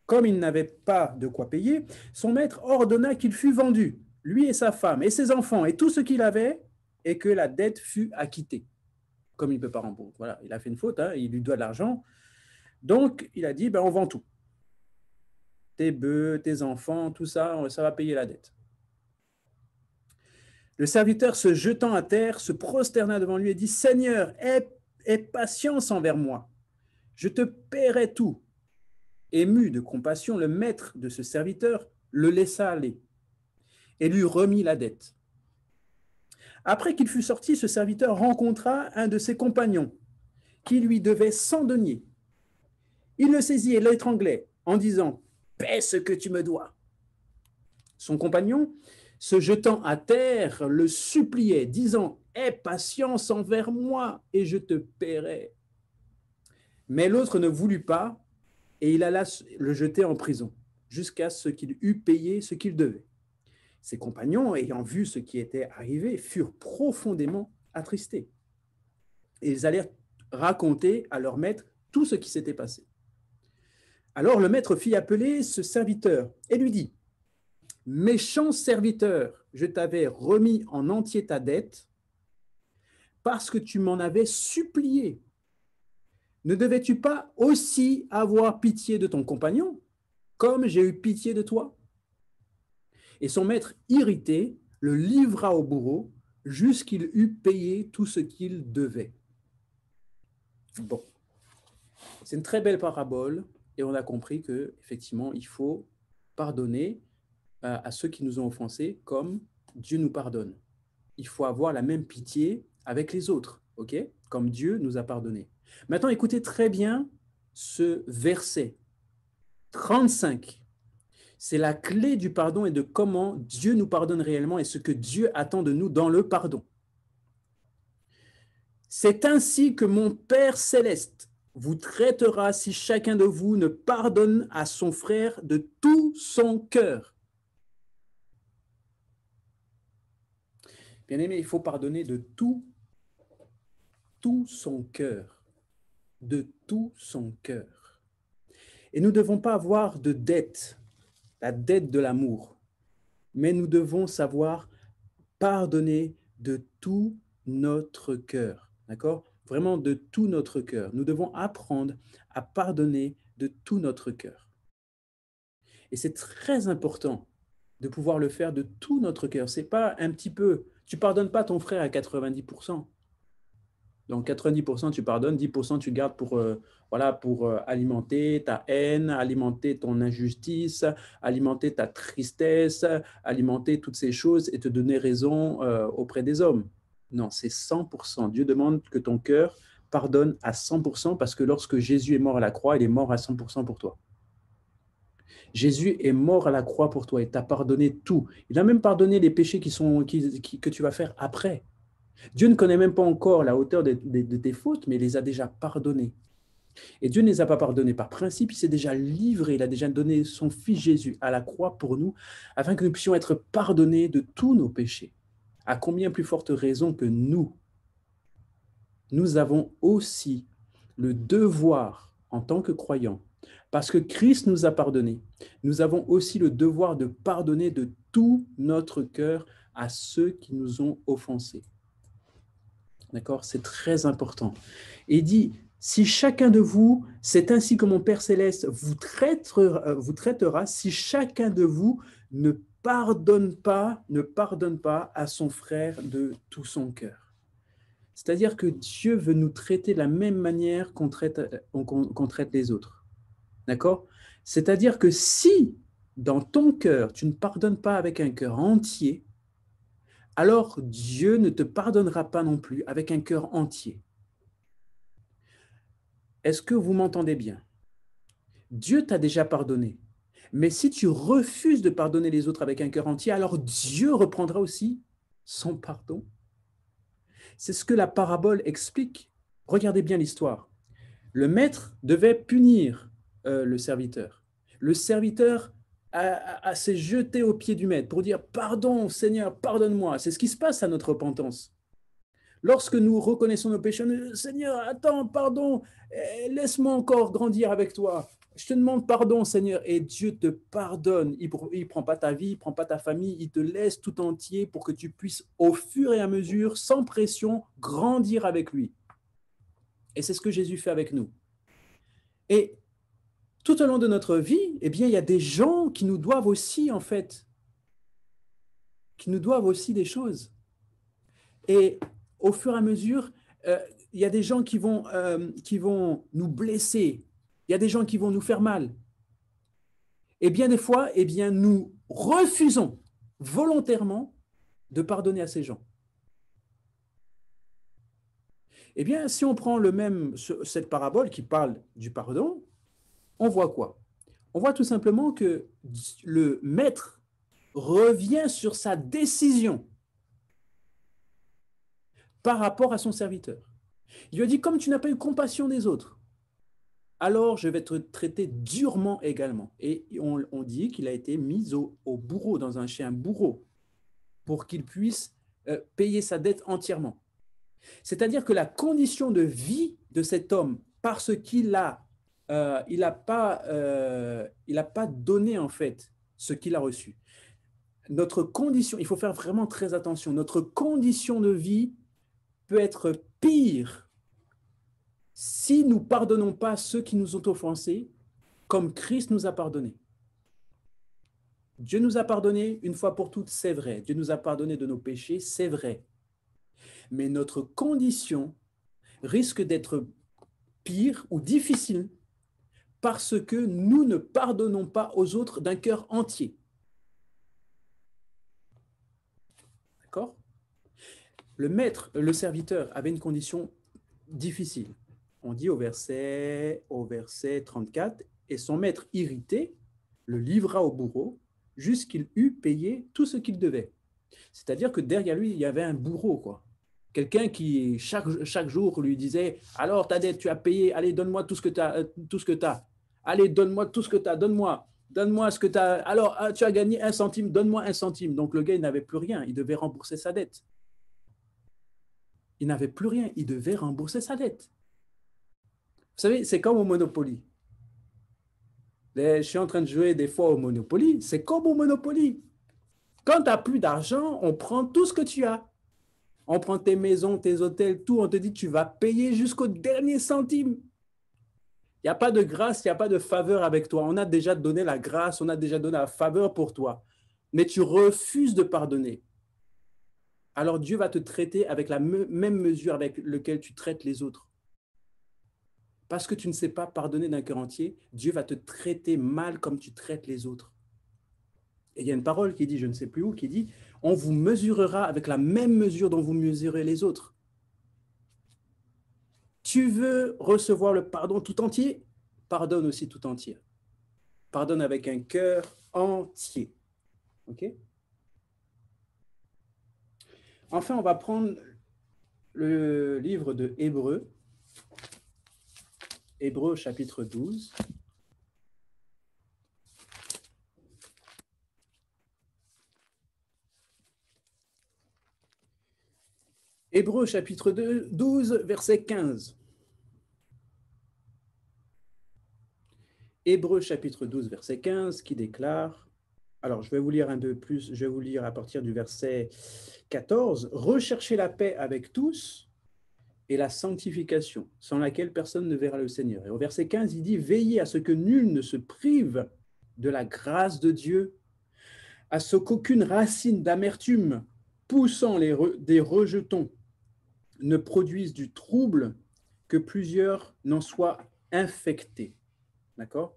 Comme il n'avait pas de quoi payer, son maître ordonna qu'il fût vendu, lui et sa femme, et ses enfants, et tout ce qu'il avait, et que la dette fût acquittée. Comme il ne peut pas rembourser. Voilà, il a fait une faute, hein, il lui doit de l'argent. Donc, il a dit, on vend tout. Tes bœufs, tes enfants, tout ça, ça va payer la dette. Le serviteur, se jetant à terre, se prosterna devant lui et dit, Seigneur, aie patience envers moi. Je te paierai tout. Ému de compassion, le maître de ce serviteur le laissa aller et lui remit la dette. Après qu'il fut sorti, ce serviteur rencontra un de ses compagnons qui lui devait 100 deniers. Il le saisit et l'étranglait en disant « Paie ce que tu me dois ». Son compagnon, se jetant à terre, le suppliait, disant « Aie patience envers moi et je te paierai ». Mais l'autre ne voulut pas et il alla le jeter en prison jusqu'à ce qu'il eût payé ce qu'il devait. Ses compagnons, ayant vu ce qui était arrivé, furent profondément attristés. Et ils allèrent raconter à leur maître tout ce qui s'était passé. Alors le maître fit appeler ce serviteur et lui dit « Méchant serviteur, je t'avais remis en entier ta dette parce que tu m'en avais supplié. Ne devais-tu pas aussi avoir pitié de ton compagnon, comme j'ai eu pitié de toi ?» Et son maître, irrité, le livra au bourreau jusqu'il eût payé tout ce qu'il devait. Bon, c'est une très belle parabole et on a compris que effectivement, il faut pardonner à ceux qui nous ont offensés comme Dieu nous pardonne. Il faut avoir la même pitié avec les autres, ok? Comme Dieu nous a pardonné. Maintenant, écoutez très bien ce verset 35. C'est la clé du pardon et de comment Dieu nous pardonne réellement et ce que Dieu attend de nous dans le pardon. C'est ainsi que mon Père céleste vous traitera si chacun de vous ne pardonne à son frère de tout son cœur. Bien-aimé, il faut pardonner de tout son cœur. De tout son cœur. Et nous ne devons pas avoir de dette, la dette de l'amour, mais nous devons savoir pardonner de tout notre cœur. D'accord? Vraiment de tout notre cœur. Nous devons apprendre à pardonner de tout notre cœur. Et c'est très important de pouvoir le faire de tout notre cœur. C'est pas un petit peu. Tu pardonnes pas ton frère à 90%. Donc 90%, tu pardonnes, 10% tu gardes pour alimenter ta haine, alimenter ton injustice, alimenter ta tristesse, alimenter toutes ces choses et te donner raison auprès des hommes. Non, c'est 100%. Dieu demande que ton cœur pardonne à 100% parce que lorsque Jésus est mort à la croix, il est mort à 100% pour toi. Jésus est mort à la croix pour toi et t'a pardonné tout. Il a même pardonné les péchés que tu vas faire après. Dieu ne connaît même pas encore la hauteur de tes fautes, mais il les a déjà pardonnées. Et Dieu ne les a pas pardonnées par principe, il s'est déjà livré, il a déjà donné son Fils Jésus à la croix pour nous, afin que nous puissions être pardonnés de tous nos péchés. À combien plus forte raison que nous avons aussi le devoir, en tant que croyants, parce que Christ nous a pardonné, nous avons aussi le devoir de pardonner de tout notre cœur à ceux qui nous ont offensés. D'accord? C'est très important. Et il dit, si chacun de vous, c'est ainsi que mon Père Céleste vous traitera, si chacun de vous ne ne pardonne pas à son frère de tout son cœur. C'est-à-dire que Dieu veut nous traiter de la même manière qu'on traite les autres. D'accord? C'est-à-dire que si dans ton cœur, tu ne pardonnes pas avec un cœur entier, alors Dieu ne te pardonnera pas non plus avec un cœur entier. Est-ce que vous m'entendez bien? Dieu t'a déjà pardonné. Mais si tu refuses de pardonner les autres avec un cœur entier, alors Dieu reprendra aussi son pardon. C'est ce que la parabole explique. Regardez bien l'histoire. Le maître devait punir le serviteur. Le serviteur s'est jeté aux pieds du maître pour dire « Pardon, Seigneur, pardonne-moi ». C'est ce qui se passe à notre repentance. Lorsque nous reconnaissons nos péchés, « Seigneur, attends, pardon, laisse-moi encore grandir avec toi. Je te demande pardon, Seigneur. » Et Dieu te pardonne. Il ne prend pas ta vie, il ne prend pas ta famille, il te laisse tout entier pour que tu puisses, au fur et à mesure, sans pression, grandir avec lui. Et c'est ce que Jésus fait avec nous. Et tout au long de notre vie, eh bien, il y a des gens qui nous doivent aussi, en fait, qui nous doivent aussi des choses. Et au fur et à mesure, il y a des gens qui vont nous blesser. Il y a des gens qui vont nous faire mal. Et bien des fois, eh bien, nous refusons volontairement de pardonner à ces gens. Eh bien, si on prend cette parabole qui parle du pardon, on voit quoi? On voit tout simplement que le maître revient sur sa décision par rapport à son serviteur. Il lui a dit, comme tu n'as pas eu compassion des autres, alors je vais te traiter durement également. Et on dit qu'il a été mis au bourreau, dans un chien bourreau, pour qu'il puisse payer sa dette entièrement. C'est-à-dire que la condition de vie de cet homme, parce qu'il il n'a pas donné en fait ce qu'il a reçu. Notre condition, il faut faire vraiment très attention, notre condition de vie peut être pire si nous ne pardonnons pas ceux qui nous ont offensés comme Christ nous a pardonné. Dieu nous a pardonné une fois pour toutes, c'est vrai. Dieu nous a pardonné de nos péchés, c'est vrai. Mais notre condition risque d'être pire ou difficile parce que nous ne pardonnons pas aux autres d'un cœur entier. D'accord? Le serviteur avait une condition difficile. On dit au verset 34, « Et son maître irrité le livra au bourreau jusqu'il eût payé tout ce qu'il devait. » C'est-à-dire que derrière lui, il y avait un bourreau, quoi. Quelqu'un qui, chaque jour, lui disait « Alors, ta dette, tu as payé, allez, donne-moi tout ce que tu as. Allez, donne-moi tout ce que tu as, donne-moi ce que tu as. Alors, tu as gagné 1 centime, donne-moi 1 centime. » Donc, le gars, il n'avait plus rien, il devait rembourser sa dette. Il n'avait plus rien, il devait rembourser sa dette. Vous savez, c'est comme au Monopoly. Je suis en train de jouer des fois au Monopoly, c'est comme au Monopoly. Quand tu n'as plus d'argent, on prend tout ce que tu as. On prend tes maisons, tes hôtels, tout. On te dit tu vas payer jusqu'au dernier centime. Il n'y a pas de grâce, il n'y a pas de faveur avec toi. On a déjà donné la grâce, on a déjà donné la faveur pour toi. Mais tu refuses de pardonner. Alors Dieu va te traiter avec la même mesure avec laquelle tu traites les autres. Parce que tu ne sais pas pardonner d'un cœur entier, Dieu va te traiter mal comme tu traites les autres. Et il y a une parole qui dit, je ne sais plus où, qui dit, on vous mesurera avec la même mesure dont vous mesurez les autres. Tu veux recevoir le pardon tout entier? Pardonne aussi tout entier. Pardonne avec un cœur entier. OK? Enfin, on va prendre le livre de Hébreux. Hébreux chapitre 12. Hébreux chapitre 12, verset 15. Hébreux chapitre 12, verset 15, qui déclare, alors je vais vous lire un peu plus, je vais vous lire à partir du verset 14, « Recherchez la paix avec tous et la sanctification, sans laquelle personne ne verra le Seigneur. » Et au verset 15, il dit, « Veillez à ce que nul ne se prive de la grâce de Dieu, à ce qu'aucune racine d'amertume poussant des rejetons ne produise du trouble, que plusieurs n'en soient infectés. D'accord?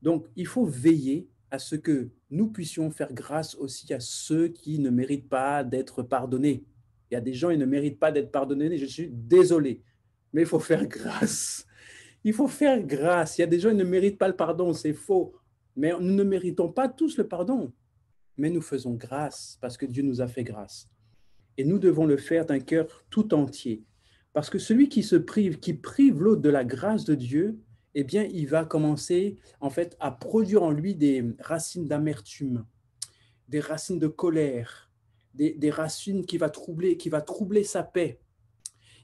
Donc, il faut veiller à ce que nous puissions faire grâce aussi à ceux qui ne méritent pas d'être pardonnés. Il y a des gens, ils ne méritent pas d'être pardonnés, je suis désolé, mais il faut faire grâce. Il faut faire grâce. Il y a des gens, ils ne méritent pas le pardon, c'est faux. Mais nous ne méritons pas tous le pardon, mais nous faisons grâce parce que Dieu nous a fait grâce. Et nous devons le faire d'un cœur tout entier. Parce que celui qui se prive, qui prive l'autre de la grâce de Dieu, eh bien, il va commencer en fait à produire en lui des racines d'amertume, des racines de colère, des racines qui va troubler sa paix.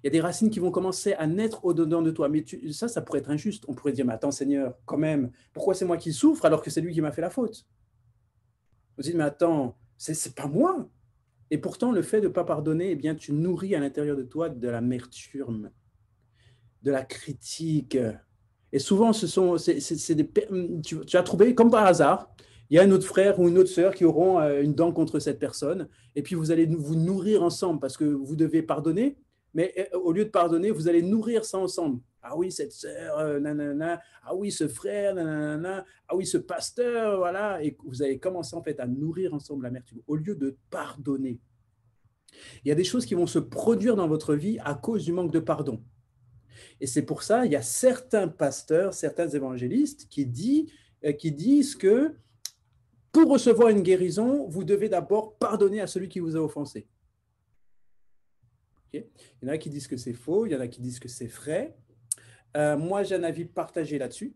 Il y a des racines qui vont commencer à naître au-dedans de toi. Mais ça pourrait être injuste. On pourrait dire, mais attends Seigneur, quand même, pourquoi c'est moi qui souffre alors que c'est lui qui m'a fait la faute? On se dit, mais attends, c'est pas moi. Et pourtant, le fait de ne pas pardonner, eh bien, tu nourris à l'intérieur de toi de l'amertume, de la critique. Et souvent, tu as trouvé, comme par hasard, il y a un autre frère ou une autre sœur qui auront une dent contre cette personne, et puis vous allez vous nourrir ensemble parce que vous devez pardonner, mais au lieu de pardonner, vous allez nourrir ça ensemble. Ah oui, cette sœur, nanana, ah oui, ce frère, nanana, ah oui, ce pasteur, voilà, et vous allez commencer en fait à nourrir ensemble l'amertume, au lieu de pardonner. Il y a des choses qui vont se produire dans votre vie à cause du manque de pardon. Et c'est pour ça, il y a certains pasteurs, certains évangélistes qui disent que pour recevoir une guérison, vous devez d'abord pardonner à celui qui vous a offensé. Okay? Il y en a qui disent que c'est faux, il y en a qui disent que c'est vrai. Moi, j'ai un avis partagé là-dessus.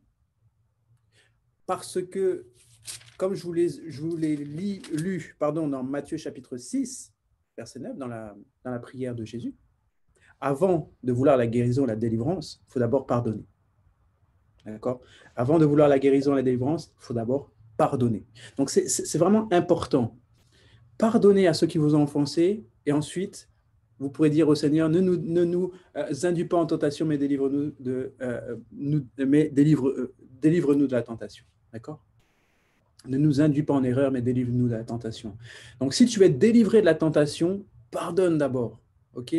Parce que, comme je vous l'ai lu dans Matthieu chapitre 6, verset 9, dans la prière de Jésus, avant de vouloir la guérison, la délivrance, il faut d'abord pardonner. D'accord? Avant de vouloir la guérison, la délivrance, il faut d'abord pardonner. Donc, c'est vraiment important. Pardonnez à ceux qui vous ont offensé et ensuite, vous pourrez dire au Seigneur, ne nous induis pas en tentation, mais délivre-nous délivre-nous de la tentation. D'accord? Ne nous induis pas en erreur, mais délivre-nous de la tentation. Donc, si tu veux être délivré de la tentation, pardonne d'abord. OK?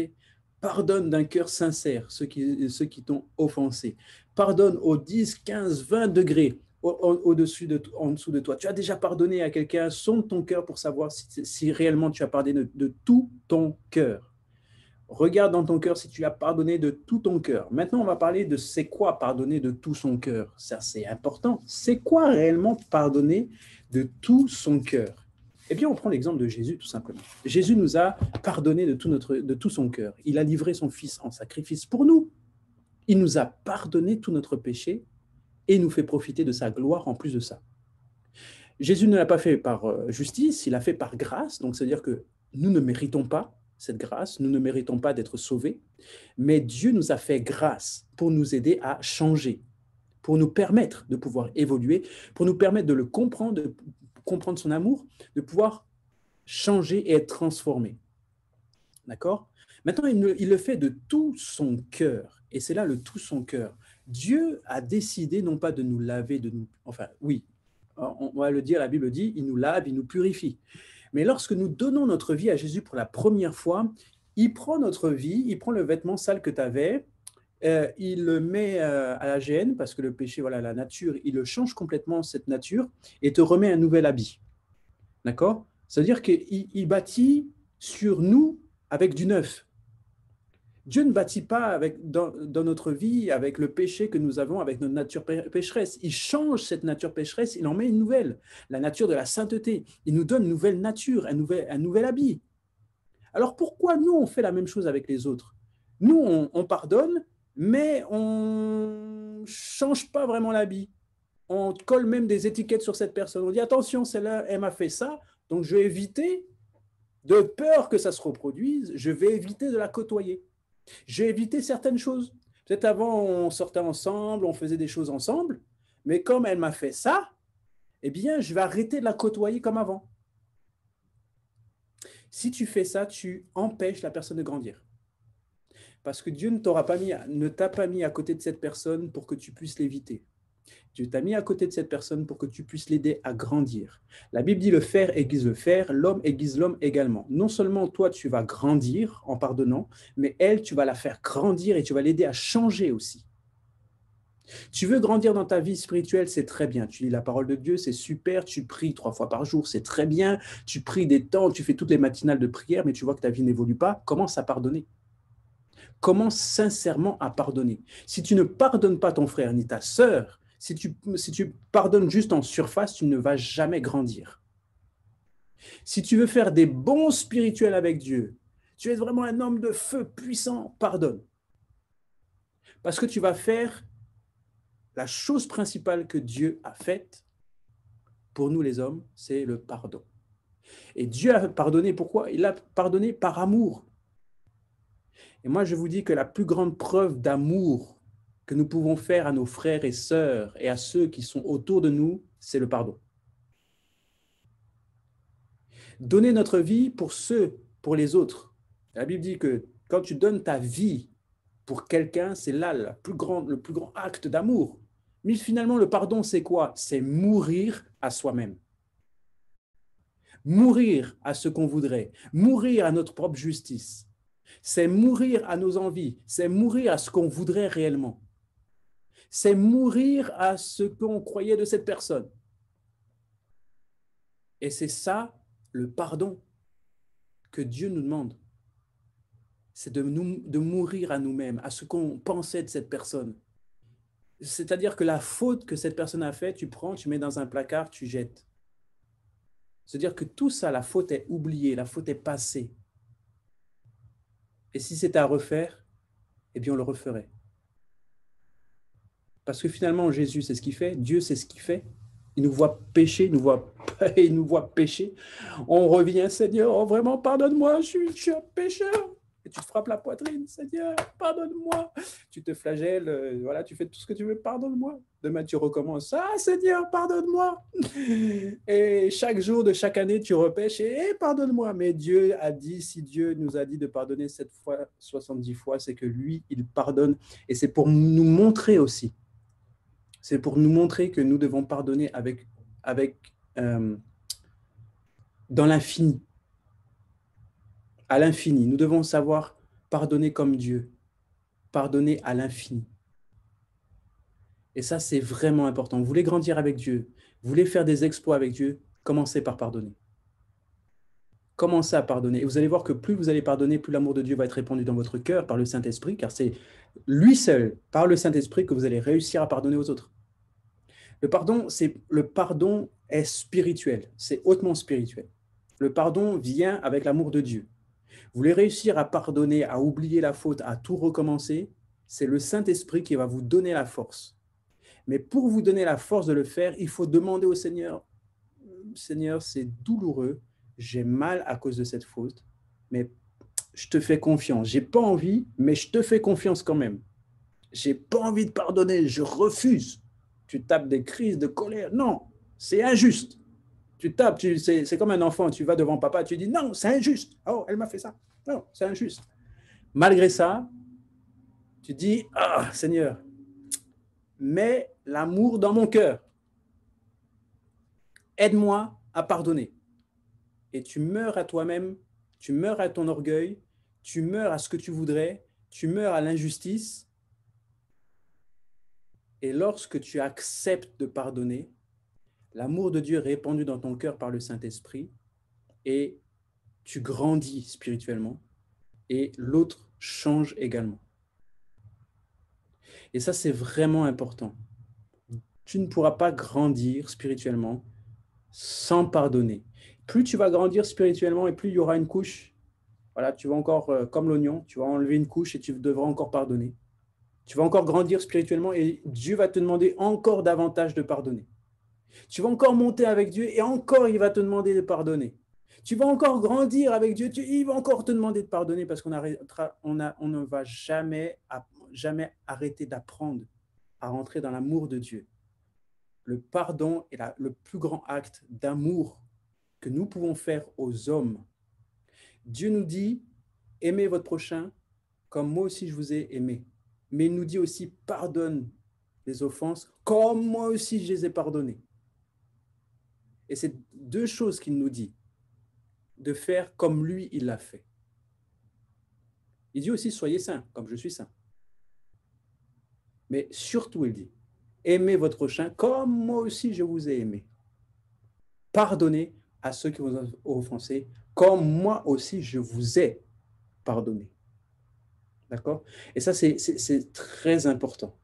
Pardonne d'un cœur sincère ceux qui t'ont offensé. Pardonne aux 10, 15, 20 degrés en dessous de toi. Tu as déjà pardonné à quelqu'un, sonde ton cœur pour savoir si réellement tu as pardonné de tout ton cœur. Regarde dans ton cœur si tu as pardonné de tout ton cœur. Maintenant, on va parler de c'est quoi pardonner de tout son cœur. Ça, c'est important. C'est quoi réellement pardonner de tout son cœur? Eh bien, on prend l'exemple de Jésus, tout simplement. Jésus nous a pardonné de tout son cœur. Il a livré son Fils en sacrifice pour nous. Il nous a pardonné tout notre péché et nous fait profiter de sa gloire en plus de ça. Jésus ne l'a pas fait par justice, il l'a fait par grâce. Donc, c'est-à-dire que nous ne méritons pas cette grâce, nous ne méritons pas d'être sauvés, mais Dieu nous a fait grâce pour nous aider à changer, pour nous permettre de pouvoir évoluer, pour nous permettre de le comprendre, de comprendre son amour, de pouvoir changer et être transformé. D'accord? Maintenant, il le fait de tout son cœur, et c'est là le tout son cœur. Dieu a décidé non pas de nous laver, enfin oui, on va le dire, la Bible dit, il nous lave, il nous purifie. Mais lorsque nous donnons notre vie à Jésus pour la première fois, il prend notre vie, il prend le vêtement sale que tu avais, il le met à la gêne, parce que le péché, voilà, la nature, il le change complètement, cette nature, et te remet un nouvel habit. D'accord? C'est-à-dire qu'il bâtit sur nous avec du neuf. Dieu ne bâtit pas dans notre vie avec le péché que nous avons, avec notre nature pécheresse. Il change cette nature pécheresse, il en met une nouvelle, la nature de la sainteté. Il nous donne une nouvelle nature, un nouvel habit. Alors pourquoi nous, on fait la même chose avec les autres? Nous, on pardonne, mais on ne change pas vraiment l'habit. On colle même des étiquettes sur cette personne. On dit, attention, celle-là, elle m'a fait ça, donc je vais éviter, de peur que ça se reproduise, je vais éviter de la côtoyer. J'ai évité certaines choses. Peut-être avant, on sortait ensemble, on faisait des choses ensemble, mais comme elle m'a fait ça, eh bien, je vais arrêter de la côtoyer comme avant. Si tu fais ça, tu empêches la personne de grandir. Parce que Dieu ne t'a pas mis à côté de cette personne pour que tu puisses l'éviter. Dieu t'a mis à côté de cette personne pour que tu puisses l'aider à grandir. La Bible dit le fer aiguise le fer, l'homme aiguise l'homme également. Non seulement toi, tu vas grandir en pardonnant, mais elle, tu vas la faire grandir et tu vas l'aider à changer aussi. Tu veux grandir dans ta vie spirituelle, c'est très bien. Tu lis la parole de Dieu, c'est super. Tu pries 3 fois par jour, c'est très bien. Tu pries des temps, tu fais toutes les matinales de prière, mais tu vois que ta vie n'évolue pas. Commence à pardonner. Commence sincèrement à pardonner. Si tu ne pardonnes pas ton frère ni ta sœur, si tu pardonnes juste en surface, tu ne vas jamais grandir. Si tu veux faire des bons spirituels avec Dieu, tu es vraiment un homme de feu puissant, pardonne. Parce que tu vas faire la chose principale que Dieu a faite pour nous les hommes, c'est le pardon. Et Dieu a pardonné pourquoi? Il a pardonné par amour. Et moi, je vous dis que la plus grande preuve d'amour que nous pouvons faire à nos frères et sœurs et à ceux qui sont autour de nous, c'est le pardon. Donner notre vie pour ceux, pour les autres. La Bible dit que quand tu donnes ta vie pour quelqu'un, c'est là le plus grand acte d'amour. Mais finalement, le pardon, c'est quoi? C'est mourir à soi-même. Mourir à ce qu'on voudrait, mourir à notre propre justice. C'est mourir à nos envies, c'est mourir à ce qu'on voudrait réellement. C'est mourir à ce qu'on croyait de cette personne. Et c'est ça, le pardon que Dieu nous demande. C'est de mourir à nous-mêmes, à ce qu'on pensait de cette personne. C'est-à-dire que la faute que cette personne a faite, tu prends, tu mets dans un placard, tu jettes. C'est-à-dire que tout ça, la faute est oubliée, la faute est passée. Et si c'était à refaire, eh bien on le referait. Parce que finalement, Jésus, c'est ce qu'il fait. Dieu, c'est ce qu'il fait. Il nous voit pécher, il nous voit pécher. On revient, Seigneur, oh, vraiment, pardonne-moi, je suis un pécheur. Et tu te frappes la poitrine, Seigneur, pardonne-moi. Tu te flagelles, voilà, tu fais tout ce que tu veux, pardonne-moi. Demain, tu recommences, ah, Seigneur, pardonne-moi. Et chaque jour de chaque année, tu repêches et pardonne-moi. Mais Dieu a dit, si Dieu nous a dit de pardonner 7 fois, 70 fois, c'est que lui, il pardonne. Et c'est pour nous montrer aussi. C'est pour nous montrer que nous devons pardonner dans l'infini, à l'infini. Nous devons savoir pardonner comme Dieu, pardonner à l'infini. Et ça, c'est vraiment important. Vous voulez grandir avec Dieu, vous voulez faire des exploits avec Dieu, commencez par pardonner. Commencez à pardonner. Et vous allez voir que plus vous allez pardonner, plus l'amour de Dieu va être répandu dans votre cœur par le Saint-Esprit, car c'est lui seul, par le Saint-Esprit, que vous allez réussir à pardonner aux autres. Le pardon est spirituel, c'est hautement spirituel. Le pardon vient avec l'amour de Dieu. Vous voulez réussir à pardonner, à oublier la faute, à tout recommencer, c'est le Saint-Esprit qui va vous donner la force. Mais pour vous donner la force de le faire, il faut demander au Seigneur, Seigneur, c'est douloureux, j'ai mal à cause de cette faute, mais je te fais confiance. J'ai pas envie, mais je te fais confiance quand même. J'ai pas envie de pardonner, je refuse. Tu tapes des crises de colère. Non, c'est injuste. Tu tapes, c'est comme un enfant, tu vas devant papa, tu dis non, c'est injuste. Oh, elle m'a fait ça. Non, c'est injuste. Malgré ça, tu dis, ah, Seigneur, mets l'amour dans mon cœur. Aide-moi à pardonner. Et tu meurs à toi-même, tu meurs à ton orgueil, tu meurs à ce que tu voudrais, tu meurs à l'injustice. Et lorsque tu acceptes de pardonner, l'amour de Dieu est répandu dans ton cœur par le Saint-Esprit et tu grandis spirituellement et l'autre change également. Et ça, c'est vraiment important. Tu ne pourras pas grandir spirituellement sans pardonner. Plus tu vas grandir spirituellement et plus il y aura une couche, voilà, tu vas encore, comme l'oignon, tu vas enlever une couche et tu devras encore pardonner. Tu vas encore grandir spirituellement et Dieu va te demander encore davantage de pardonner. Tu vas encore monter avec Dieu et encore il va te demander de pardonner. Tu vas encore grandir avec Dieu, il va encore te demander de pardonner parce qu'on ne va jamais arrêter d'apprendre à rentrer dans l'amour de Dieu. Le pardon est le plus grand acte d'amour que nous pouvons faire aux hommes. Dieu nous dit, aimez votre prochain comme moi aussi je vous ai aimé. Mais il nous dit aussi, pardonne les offenses, comme moi aussi je les ai pardonnées. Et c'est deux choses qu'il nous dit, de faire comme lui, il l'a fait. Il dit aussi, soyez saints, comme je suis saint. Mais surtout, il dit, aimez votre prochain comme moi aussi je vous ai aimé. Pardonnez à ceux qui vous ont offensé, comme moi aussi je vous ai pardonné. D'accord? Et ça, c'est très important.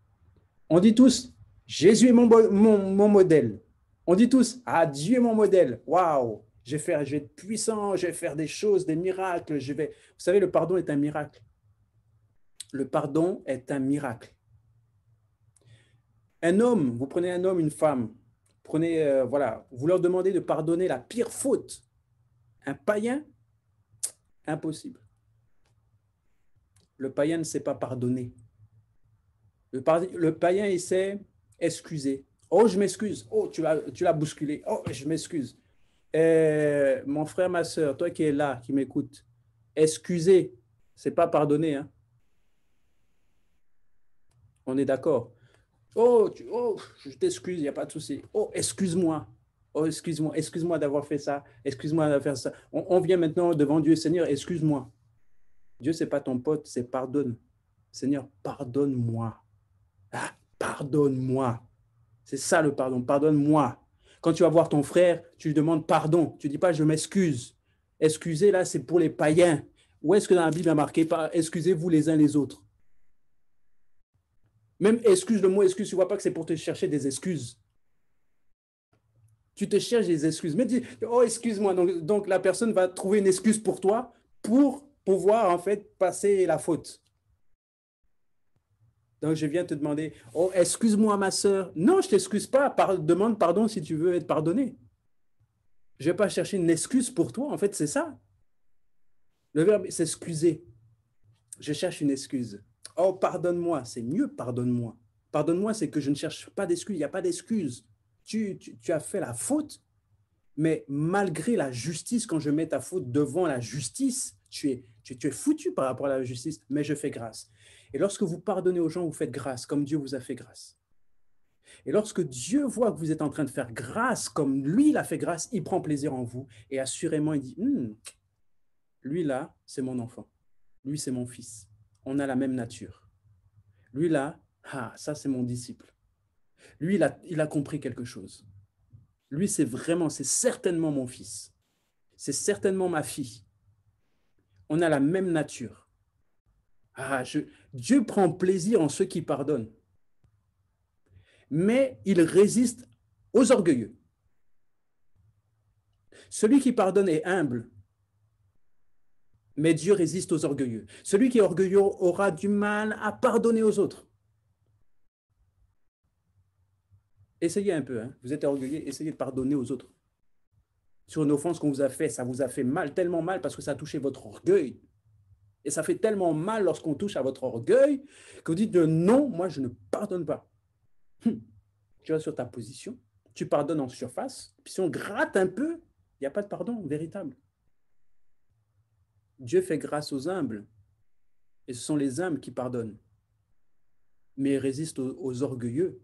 On dit tous, Jésus est mon modèle. On dit tous, ah, Dieu est mon modèle. Waouh! Je vais être puissant, je vais faire des choses, des miracles. Vous savez, le pardon est un miracle. Le pardon est un miracle. Un homme, vous prenez un homme, une femme, voilà, vous leur demandez de pardonner la pire faute. Un païen, impossible. Le païen ne sait pas pardonner. Le païen, il sait excuser. Oh, je m'excuse. Oh, tu l'as bousculé. Oh, je m'excuse. Mon frère, ma soeur, toi qui es là, qui m'écoute, excuser, c'est pas pardonner. Hein? On est d'accord. Oh, je t'excuse, il n'y a pas de souci. Oh, excuse-moi. Oh, excuse-moi d'avoir fait ça. Excuse-moi d'avoir fait ça. On vient maintenant devant Dieu, Seigneur, excuse-moi. Dieu, c'est pas ton pote, c'est pardonne. Seigneur, pardonne-moi. Ah, pardonne-moi. C'est ça le pardon. Pardonne-moi. Quand tu vas voir ton frère, tu lui demandes pardon. Tu ne dis pas je m'excuse. Excuser, là, c'est pour les païens. Où est-ce que dans la Bible il y a marqué excusez-vous les uns les autres? Même excuse, le mot excuse, tu ne vois pas que c'est pour te chercher des excuses. Tu te cherches des excuses. Mais dis, oh, excuse-moi. Donc, la personne va trouver une excuse pour toi pour pouvoir, en fait, passer la faute. Donc, je viens te demander, oh, excuse-moi, ma soeur. Non, je ne t'excuse pas. Demande pardon si tu veux être pardonné. Je ne vais pas chercher une excuse pour toi. En fait, c'est ça. Le verbe s'excuser. Je cherche une excuse. Oh, pardonne-moi. C'est mieux, pardonne-moi. Pardonne-moi, c'est que je ne cherche pas d'excuse. Il n'y a pas d'excuse. Tu as fait la faute, mais malgré la justice, quand je mets ta faute devant la justice, tu es foutu par rapport à la justice, mais je fais grâce. Et lorsque vous pardonnez aux gens, vous faites grâce, comme Dieu vous a fait grâce. Et lorsque Dieu voit que vous êtes en train de faire grâce, comme lui, il a fait grâce, il prend plaisir en vous. Et assurément, il dit, lui là, c'est mon enfant. Lui, c'est mon fils. On a la même nature. Lui là, ça, c'est mon disciple. Lui, il a compris quelque chose. Lui, c'est certainement mon fils. C'est certainement ma fille. On a la même nature. Dieu prend plaisir en ceux qui pardonnent. Mais il résiste aux orgueilleux. Celui qui pardonne est humble, mais Dieu résiste aux orgueilleux. Celui qui est orgueilleux aura du mal à pardonner aux autres. Essayez un peu, hein. Vous êtes orgueilleux, essayez de pardonner aux autres. Sur une offense qu'on vous a fait, ça vous a fait mal, tellement mal parce que ça a touché votre orgueil. Et ça fait tellement mal lorsqu'on touche à votre orgueil que vous dites non, moi je ne pardonne pas. Tu vas sur ta position, tu pardonnes en surface, puis si on gratte un peu, il n'y a pas de pardon véritable. Dieu fait grâce aux humbles, et ce sont les humbles qui pardonnent. Mais il résiste aux orgueilleux,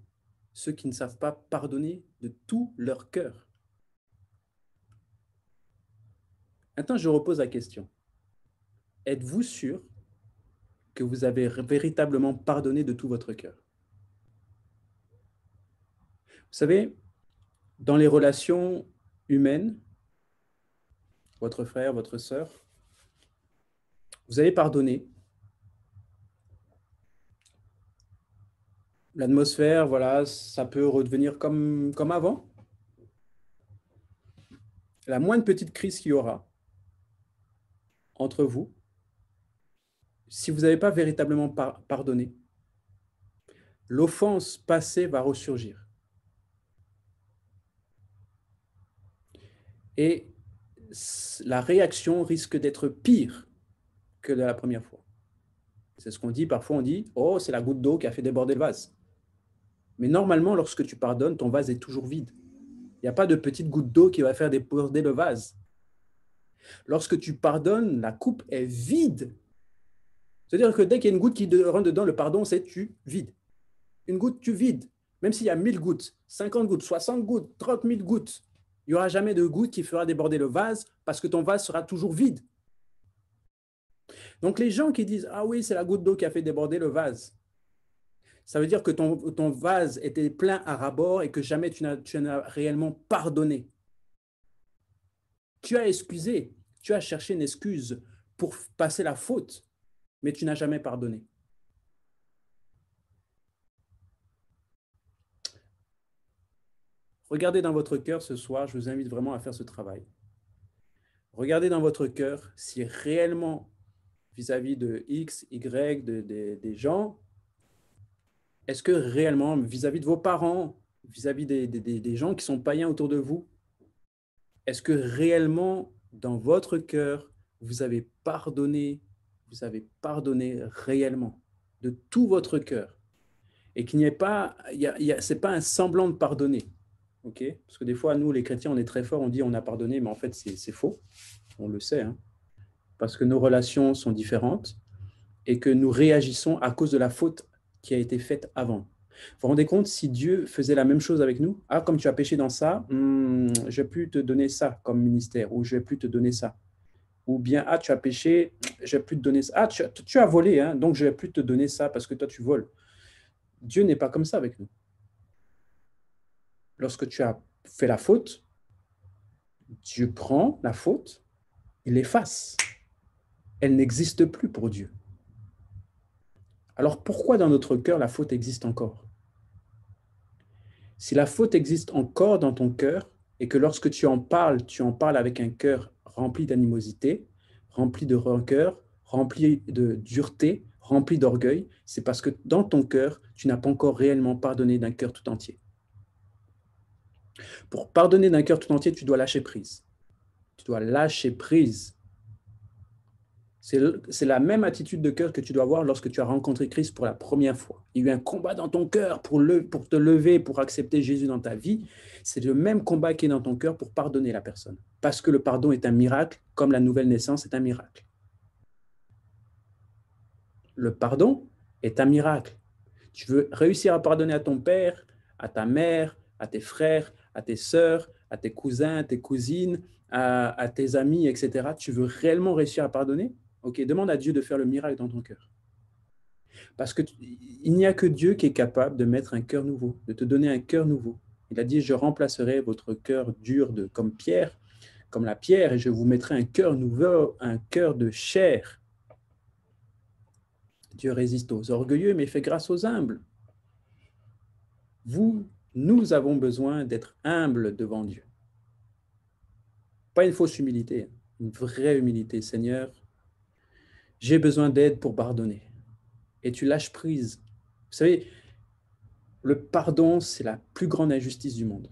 ceux qui ne savent pas pardonner de tout leur cœur. Maintenant, je repose la question. Êtes-vous sûr que vous avez véritablement pardonné de tout votre cœur? Vous savez, dans les relations humaines, votre frère, votre sœur, vous avez pardonné. L'atmosphère, voilà, ça peut redevenir comme avant. La moindre petite crise qu'il y aura entre vous, si vous n'avez pas véritablement pardonné, l'offense passée va ressurgir. Et la réaction risque d'être pire que de la première fois. C'est ce qu'on dit, parfois on dit, oh, c'est la goutte d'eau qui a fait déborder le vase. Mais normalement, lorsque tu pardonnes, ton vase est toujours vide. Il n'y a pas de petite goutte d'eau qui va faire déborder le vase. Lorsque tu pardonnes, la coupe est vide. C'est-à-dire que dès qu'il y a une goutte qui rentre dedans, le pardon, c'est tu vides. Une goutte, tu vides. Même s'il y a 1000 gouttes, 50 gouttes, 60 gouttes, 30 000 gouttes, il n'y aura jamais de goutte qui fera déborder le vase parce que ton vase sera toujours vide. Donc, les gens qui disent, ah oui, c'est la goutte d'eau qui a fait déborder le vase, ça veut dire que ton vase était plein à ras-bord et que jamais tu n'as réellement pardonné. Tu as excusé, tu as cherché une excuse pour passer la faute, mais tu n'as jamais pardonné. Regardez dans votre cœur ce soir, je vous invite vraiment à faire ce travail. Regardez dans votre cœur si réellement, vis-à-vis de X, Y, des gens, est-ce que réellement, vis-à-vis de vos parents, vis-à-vis des gens qui sont païens autour de vous, est-ce que réellement, dans votre cœur, vous avez pardonné réellement, de tout votre cœur, et qu'il n'y ait pas, c'est pas un semblant de pardonner, ok? Parce que des fois, nous, les chrétiens, on est très forts, on dit on a pardonné, mais en fait, c'est faux, on le sait, hein, parce que nos relations sont différentes et que nous réagissons à cause de la faute qui a été faite avant. Vous vous rendez compte, si Dieu faisait la même chose avec nous, ah, comme tu as péché dans ça, je ne vais plus te donner ça comme ministère, ou je ne vais plus te donner ça. Ou bien, ah, tu as péché, je ne vais plus te donner ça. Ah, tu as volé, hein, donc je ne vais plus te donner ça parce que toi, tu voles. Dieu n'est pas comme ça avec nous. Lorsque tu as fait la faute, Dieu prend la faute, il l'efface. Elle n'existe plus pour Dieu. Alors pourquoi dans notre cœur la faute existe encore? Si la faute existe encore dans ton cœur et que lorsque tu en parles avec un cœur rempli d'animosité, rempli de rancœur, rempli de dureté, rempli d'orgueil, c'est parce que dans ton cœur, tu n'as pas encore réellement pardonné d'un cœur tout entier. Pour pardonner d'un cœur tout entier, tu dois lâcher prise. Tu dois lâcher prise. C'est la même attitude de cœur que tu dois avoir lorsque tu as rencontré Christ pour la première fois. Il y a eu un combat dans ton cœur pour te lever, pour accepter Jésus dans ta vie. C'est le même combat qui est dans ton cœur pour pardonner la personne. Parce que le pardon est un miracle, comme la nouvelle naissance est un miracle. Le pardon est un miracle. Tu veux réussir à pardonner à ton père, à ta mère, à tes frères, à tes sœurs, à tes cousins, à tes cousines, à tes amis, etc. Tu veux réellement réussir à pardonner? Ok, demande à Dieu de faire le miracle dans ton cœur. Parce qu'il n'y a que Dieu qui est capable de mettre un cœur nouveau, de te donner un cœur nouveau. Il a dit, je remplacerai votre cœur dur comme pierre, comme la pierre, et je vous mettrai un cœur nouveau, un cœur de chair. Dieu résiste aux orgueilleux, mais fait grâce aux humbles. Nous avons besoin d'être humbles devant Dieu. Pas une fausse humilité, une vraie humilité. Seigneur, j'ai besoin d'aide pour pardonner. Et tu lâches prise. Vous savez, le pardon, c'est la plus grande injustice du monde.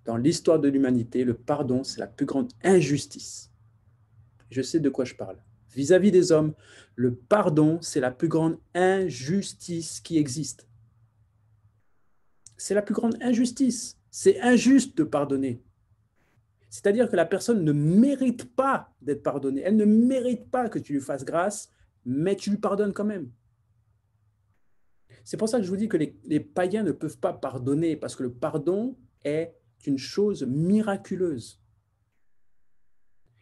Dans l'histoire de l'humanité, le pardon, c'est la plus grande injustice. Je sais de quoi je parle. Vis-à-vis des hommes, le pardon, c'est la plus grande injustice qui existe. C'est la plus grande injustice. C'est injuste de pardonner. C'est-à-dire que la personne ne mérite pas d'être pardonnée. Elle ne mérite pas que tu lui fasses grâce, mais tu lui pardonnes quand même. C'est pour ça que je vous dis que les païens ne peuvent pas pardonner, parce que le pardon est une chose miraculeuse.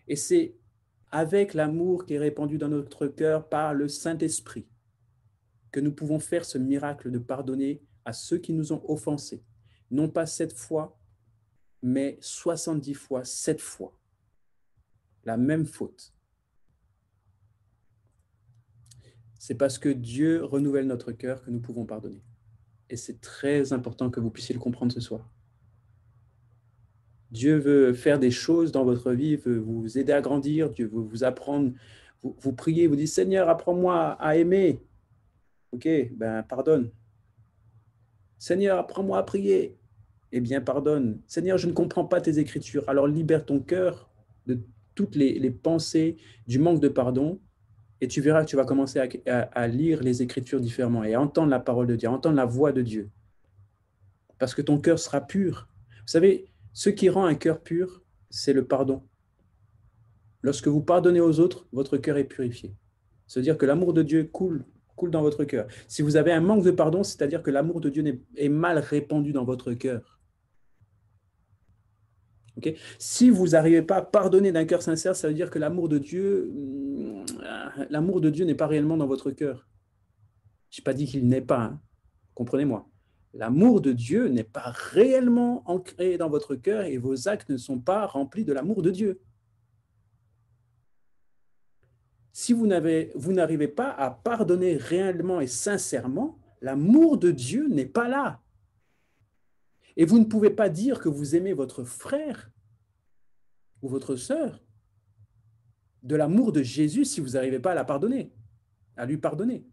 Et c'est avec l'amour qui est répandu dans notre cœur par le Saint-Esprit que nous pouvons faire ce miracle de pardonner à ceux qui nous ont offensés. Non pas 7 fois, mais 70 fois, 7 fois. La même faute. C'est parce que Dieu renouvelle notre cœur que nous pouvons pardonner. Et c'est très important que vous puissiez le comprendre ce soir. Dieu veut faire des choses dans votre vie, veut vous aider à grandir, Dieu veut vous apprendre, vous priez, vous dites, Seigneur, apprends-moi à aimer. Ok, ben pardonne. Seigneur, apprends-moi à prier. Eh bien, pardonne. Seigneur, je ne comprends pas tes écritures. Alors libère ton cœur de toutes les pensées du manque de pardon, et tu verras que tu vas commencer à lire les Écritures différemment et à entendre la parole de Dieu, à entendre la voix de Dieu. Parce que ton cœur sera pur. Vous savez, ce qui rend un cœur pur, c'est le pardon. Lorsque vous pardonnez aux autres, votre cœur est purifié. C'est-à-dire que l'amour de Dieu coule coule dans votre cœur. Si vous avez un manque de pardon, c'est-à-dire que l'amour de Dieu est mal répandu dans votre cœur. Okay? Si vous n'arrivez pas à pardonner d'un cœur sincère, ça veut dire que l'amour de Dieu n'est pas réellement dans votre cœur. Je n'ai pas dit qu'il n'est pas, hein. Comprenez-moi. L'amour de Dieu n'est pas réellement ancré dans votre cœur et vos actes ne sont pas remplis de l'amour de Dieu. Si vous n'arrivez pas à pardonner réellement et sincèrement, l'amour de Dieu n'est pas là. Et vous ne pouvez pas dire que vous aimez votre frère ou votre sœur de l'amour de Jésus si vous n'arrivez pas à la pardonner, à lui pardonner.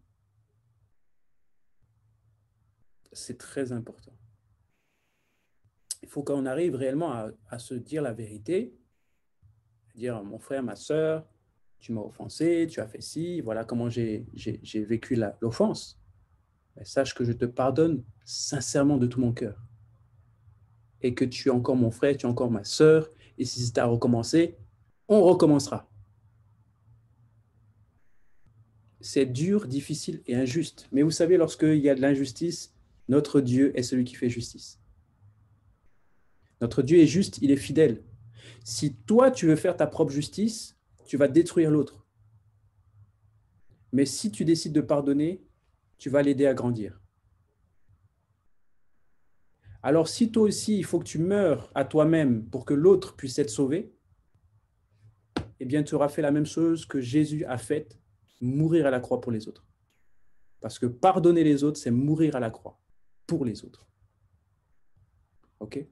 C'est très important. Il faut qu'on arrive réellement à se dire la vérité, à dire mon frère, ma sœur, tu m'as offensé, tu as fait ci, voilà comment j'ai vécu l'offense. Sache que je te pardonne sincèrement de tout mon cœur. Et que tu es encore mon frère, tu es encore ma sœur, et si c'est à recommencer, on recommencera. C'est dur, difficile et injuste. Mais vous savez, lorsqu'il y a de l'injustice, notre Dieu est celui qui fait justice. Notre Dieu est juste, il est fidèle. Si toi, tu veux faire ta propre justice, tu vas détruire l'autre. Mais si tu décides de pardonner, tu vas l'aider à grandir. Alors, si toi aussi, il faut que tu meurs à toi-même pour que l'autre puisse être sauvé, eh bien, tu auras fait la même chose que Jésus a faite, mourir à la croix pour les autres. Parce que pardonner les autres, c'est mourir à la croix pour les autres. OK?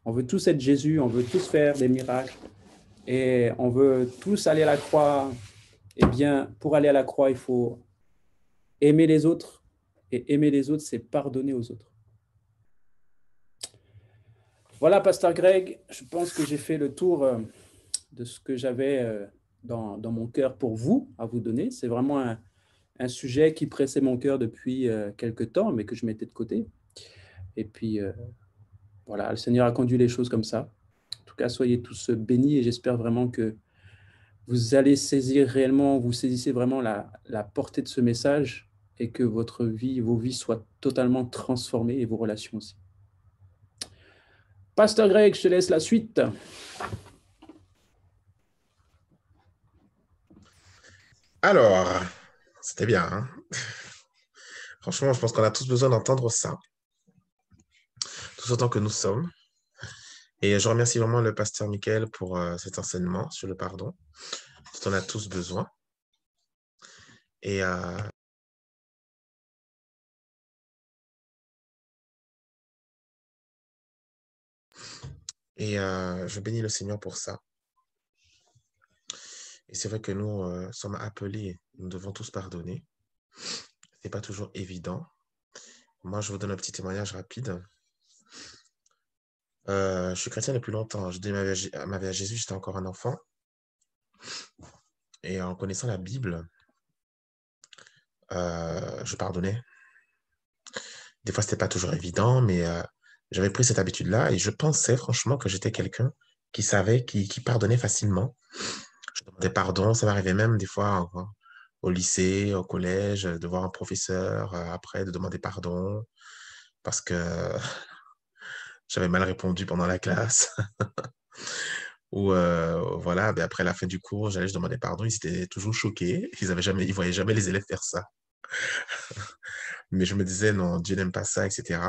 On veut tous être Jésus, on veut tous faire des miracles et on veut tous aller à la croix. Eh bien, pour aller à la croix, il faut aimer les autres. Et aimer les autres, c'est pardonner aux autres. Voilà, Pasteur Greg, je pense que j'ai fait le tour de ce que j'avais dans mon cœur pour vous, à vous donner. C'est vraiment un sujet qui pressait mon cœur depuis quelque temps, mais que je mettais de côté. Et puis, voilà, le Seigneur a conduit les choses comme ça. En tout cas, soyez tous bénis et j'espère vraiment que vous allez saisir réellement, vous saisissez vraiment la portée de ce message et que votre vie, vos vies soient totalement transformées et vos relations aussi. Pasteur Greg, je te laisse la suite. Alors, c'était bien, hein? Franchement, je pense qu'on a tous besoin d'entendre ça, tous autant que nous sommes. Et je remercie vraiment le pasteur Michael pour cet enseignement sur le pardon, dont on a tous besoin. Et je bénis le Seigneur pour ça. Et c'est vrai que nous sommes appelés, nous devons tous pardonner. Ce n'est pas toujours évident. Moi, je vous donne un petit témoignage rapide. Je suis chrétien depuis longtemps. Je donnais ma vie à Jésus, j'étais encore un enfant. Et en connaissant la Bible, je pardonnais. Des fois, ce n'était pas toujours évident, mais j'avais pris cette habitude-là et je pensais franchement que j'étais quelqu'un qui savait, qui pardonnait facilement. Je demandais pardon, ça m'arrivait même des fois au lycée, au collège, de voir un professeur après, de demander pardon parce que j'avais mal répondu pendant la classe. Ou voilà, ben après la fin du cours, je demandais pardon, ils étaient toujours choqués, ils voyaient jamais les élèves faire ça. Mais je me disais, non, Dieu n'aime pas ça, etc.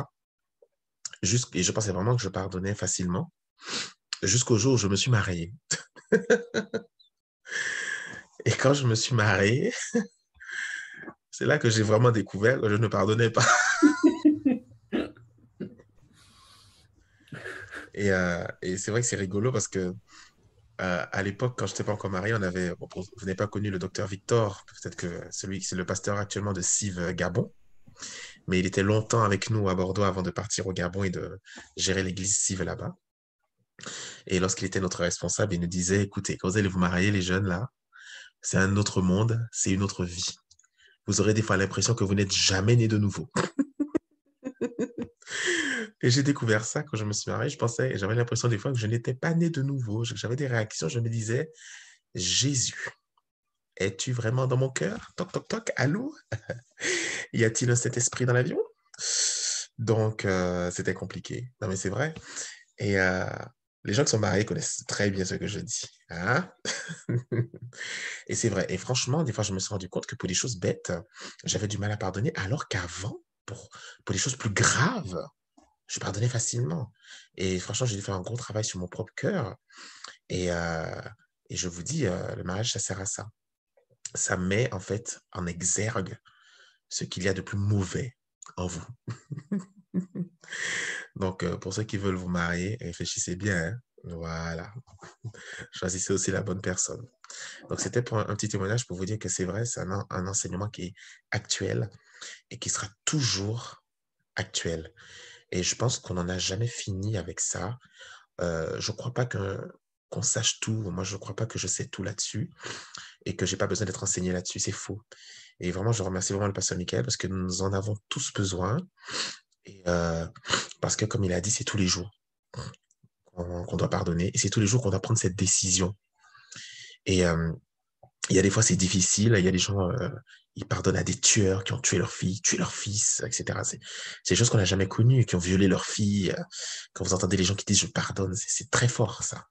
Et je pensais vraiment que je pardonnais facilement, jusqu'au jour où je me suis marié. Et quand je me suis marié, c'est là que j'ai vraiment découvert que je ne pardonnais pas. Et c'est vrai que c'est rigolo parce que à l'époque, quand je n'étais pas encore marié, vous n'avez pas connu le docteur Victor, peut-être que c'est le pasteur actuellement de Cives Gabon, mais il était longtemps avec nous à Bordeaux avant de partir au Gabon et de gérer l'église Cives là-bas. Et lorsqu'il était notre responsable, il nous disait, écoutez, quand vous allez vous marier, les jeunes là, c'est un autre monde, c'est une autre vie. Vous aurez des fois l'impression que vous n'êtes jamais né de nouveau. Et j'ai découvert ça quand je me suis marié. J'avais l'impression des fois que je n'étais pas né de nouveau. J'avais des réactions, je me disais, Jésus. Es-tu vraiment dans mon cœur? Toc, toc, toc, allô? Y a-t-il un Saint-Esprit dans l'avion? Donc, c'était compliqué. Non, mais c'est vrai. Et les gens qui sont mariés connaissent très bien ce que je dis. Hein? Et c'est vrai. Et franchement, des fois, je me suis rendu compte que pour des choses bêtes, j'avais du mal à pardonner, alors qu'avant, pour des choses plus graves, je pardonnais facilement. Et franchement, j'ai dû faire un gros travail sur mon propre cœur. Et, euh, et je vous dis, le mariage, ça sert à ça. Ça met en fait en exergue ce qu'il y a de plus mauvais en vous. Donc, pour ceux qui veulent vous marier, réfléchissez bien, hein. Voilà. Choisissez aussi la bonne personne. Donc, c'était pour un petit témoignage pour vous dire que c'est vrai, c'est un enseignement qui est actuel et qui sera toujours actuel. Et je pense qu'on n'en a jamais fini avec ça. Je ne crois pas qu'on sache tout. Moi, je ne crois pas que je sais tout là-dessus et que j'ai pas besoin d'être enseigné là-dessus. C'est faux. Et vraiment, je remercie vraiment le pasteur Michael parce que nous en avons tous besoin. Et parce que, comme il a dit, c'est tous les jours qu'on doit pardonner et c'est tous les jours qu'on doit prendre cette décision. Et il y a des fois, c'est difficile. Il y a des gens, ils pardonnent à des tueurs qui ont tué leur fille, tué leur fils, etc. C'est des choses qu'on n'a jamais connues, qui ont violé leur fille. Quand vous entendez les gens qui disent je pardonne, c'est très fort, ça.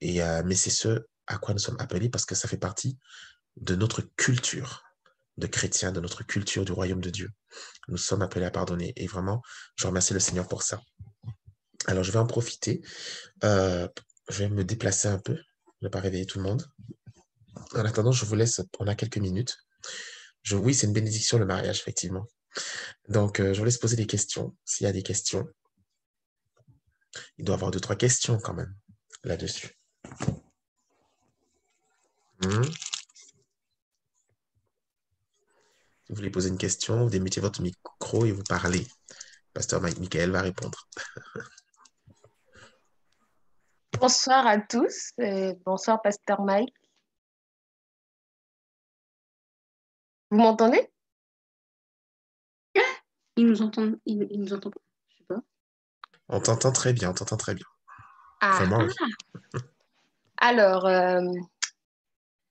Et, mais c'est ce à quoi nous sommes appelés parce que ça fait partie de notre culture de chrétiens, de notre culture du royaume de Dieu. Nous sommes appelés à pardonner. Et vraiment, je remercie le Seigneur pour ça. Alors, je vais en profiter. Euh, je vais me déplacer un peu, ne pas réveiller tout le monde. En attendant, je vous laisse, on a quelques minutes. Oui, c'est une bénédiction, le mariage, effectivement. Donc, je vous laisse poser des questions. S'il y a des questions, il doit y avoir deux, trois questions quand même là-dessus. Si vous voulez poser une question, vous démutez votre micro et vous parlez. Pasteur Michael va répondre. Bonsoir à tous. Bonsoir, Pasteur Mike. Vous m'entendez? Il nous entend pas. Je sais pas. On t'entend très bien, on t'entend très bien. Ah. Vraiment, oui. Alors,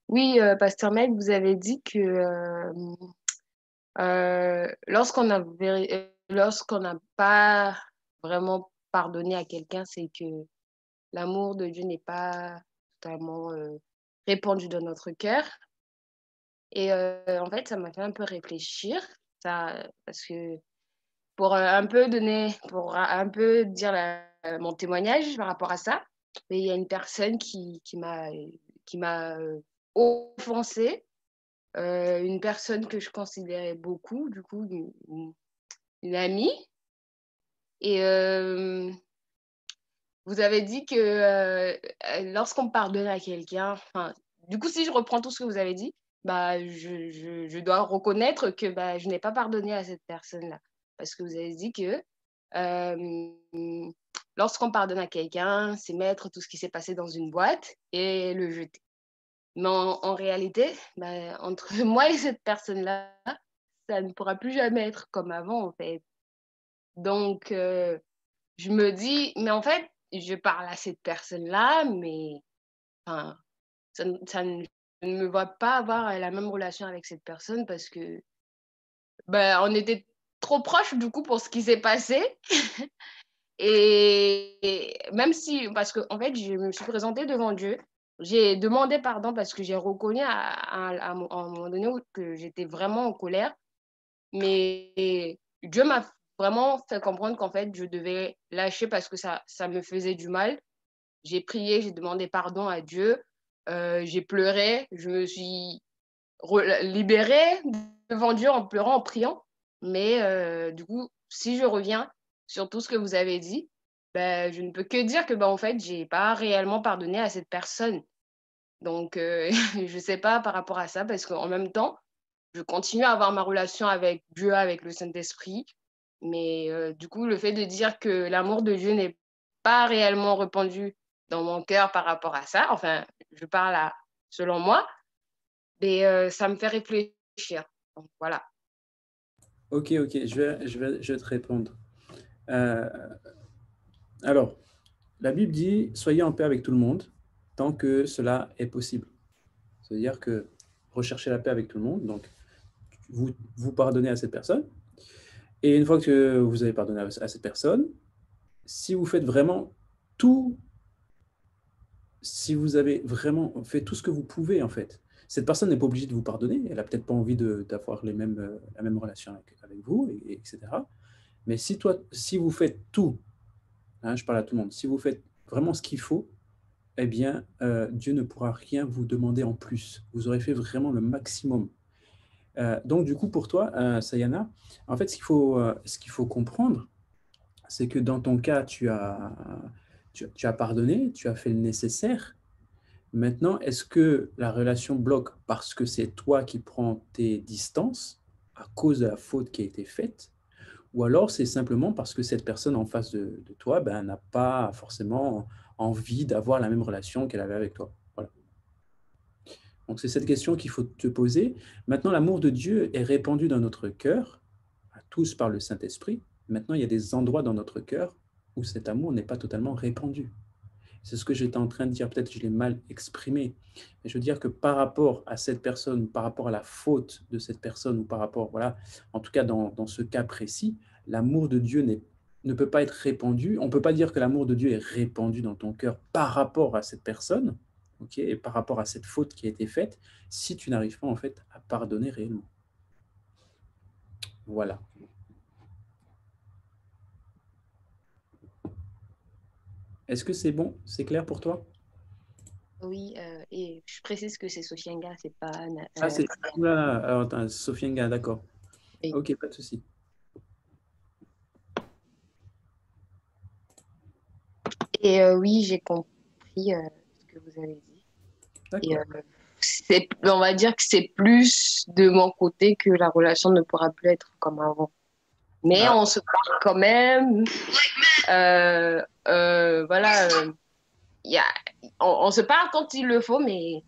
oui, Pasteur Mike, vous avez dit que lorsqu'on n'a pas vraiment pardonné à quelqu'un, c'est que l'amour de Dieu n'est pas totalement répandu dans notre cœur. Et en fait, ça m'a fait un peu réfléchir, ça, parce que pour un peu dire mon témoignage par rapport à ça, il y a une personne qui m'a offensée, une personne que je considérais beaucoup, du coup, une amie. Et vous avez dit que lorsqu'on pardonne à quelqu'un, du coup, si je reprends tout ce que vous avez dit, bah, je dois reconnaître que bah, je n'ai pas pardonné à cette personne-là. Parce que vous avez dit que lorsqu'on pardonne à quelqu'un, c'est mettre tout ce qui s'est passé dans une boîte et le jeter. Mais en réalité, bah, entre moi et cette personne-là, ça ne pourra plus jamais être comme avant, en fait. Donc, je me dis, mais en fait, je parle à cette personne-là, mais enfin, je ne me vois pas avoir la même relation avec cette personne parce que ben, on était trop proches du coup pour ce qui s'est passé. Et même si, parce que en fait, je me suis présentée devant Dieu, j'ai demandé pardon parce que j'ai reconnu à un moment donné que j'étais vraiment en colère. Mais Dieu m'a vraiment fait comprendre qu'en fait, je devais lâcher parce que ça me faisait du mal. J'ai prié, j'ai demandé pardon à Dieu, j'ai pleuré, je me suis libérée devant Dieu en pleurant, en priant. Mais du coup, si je reviens sur tout ce que vous avez dit, ben, je ne peux que dire que ben, en fait, je n'ai pas réellement pardonné à cette personne. Donc, je ne sais pas par rapport à ça, parce qu'en même temps, je continue à avoir ma relation avec Dieu, avec le Saint-Esprit. Mais du coup, le fait de dire que l'amour de Dieu n'est pas réellement répandu dans mon cœur par rapport à ça, enfin, je parle selon moi, mais ça me fait réfléchir. Donc, voilà. Ok, je vais te répondre. Euh, alors, la Bible dit, soyez en paix avec tout le monde tant que cela est possible. C'est-à-dire que recherchez la paix avec tout le monde. Donc, vous pardonnez à cette personne. Et une fois que vous avez pardonné à cette personne, si vous faites vraiment tout, si vous avez vraiment fait tout ce que vous pouvez, en fait, cette personne n'est pas obligée de vous pardonner. Elle n'a peut-être pas envie d'avoir la même relation avec vous, etc. Mais si vous faites tout, hein, je parle à tout le monde, si vous faites vraiment ce qu'il faut, eh bien, Dieu ne pourra rien vous demander en plus. Vous aurez fait vraiment le maximum. Donc, du coup, pour toi, Sayana, en fait, ce qu'il faut comprendre, c'est que dans ton cas, tu as pardonné, tu as fait le nécessaire. Maintenant, est-ce que la relation bloque parce que c'est toi qui prends tes distances à cause de la faute qui a été faite, ou alors c'est simplement parce que cette personne en face de toi n'a pas forcément envie d'avoir la même relation qu'elle avait avec toi. Voilà. Donc c'est cette question qu'il faut te poser. Maintenant, l'amour de Dieu est répandu dans notre cœur, à tous par le Saint-Esprit. Maintenant, il y a des endroits dans notre cœur où cet amour n'est pas totalement répandu. C'est ce que j'étais en train de dire, peut-être que je l'ai mal exprimé, mais je veux dire que par rapport à cette personne, par rapport à la faute de cette personne, ou par rapport, voilà, en tout cas dans ce cas précis, l'amour de Dieu ne peut pas être répandu. On ne peut pas dire que l'amour de Dieu est répandu dans ton cœur par rapport à cette personne, ok, et par rapport à cette faute qui a été faite, si tu n'arrives pas en fait à pardonner réellement. Voilà. Est-ce que c'est bon? C'est clair pour toi? Oui, et je précise que c'est Sofianga, c'est pas... Ah, c'est... Oula, alors, attends, Sofiane, d'accord. oui. Ok, pas de souci. Et oui, j'ai compris ce que vous avez dit. Et on va dire que c'est plus de mon côté que la relation ne pourra plus être comme avant. Mais on se parle quand même. Voilà, on se parle quand il le faut, mais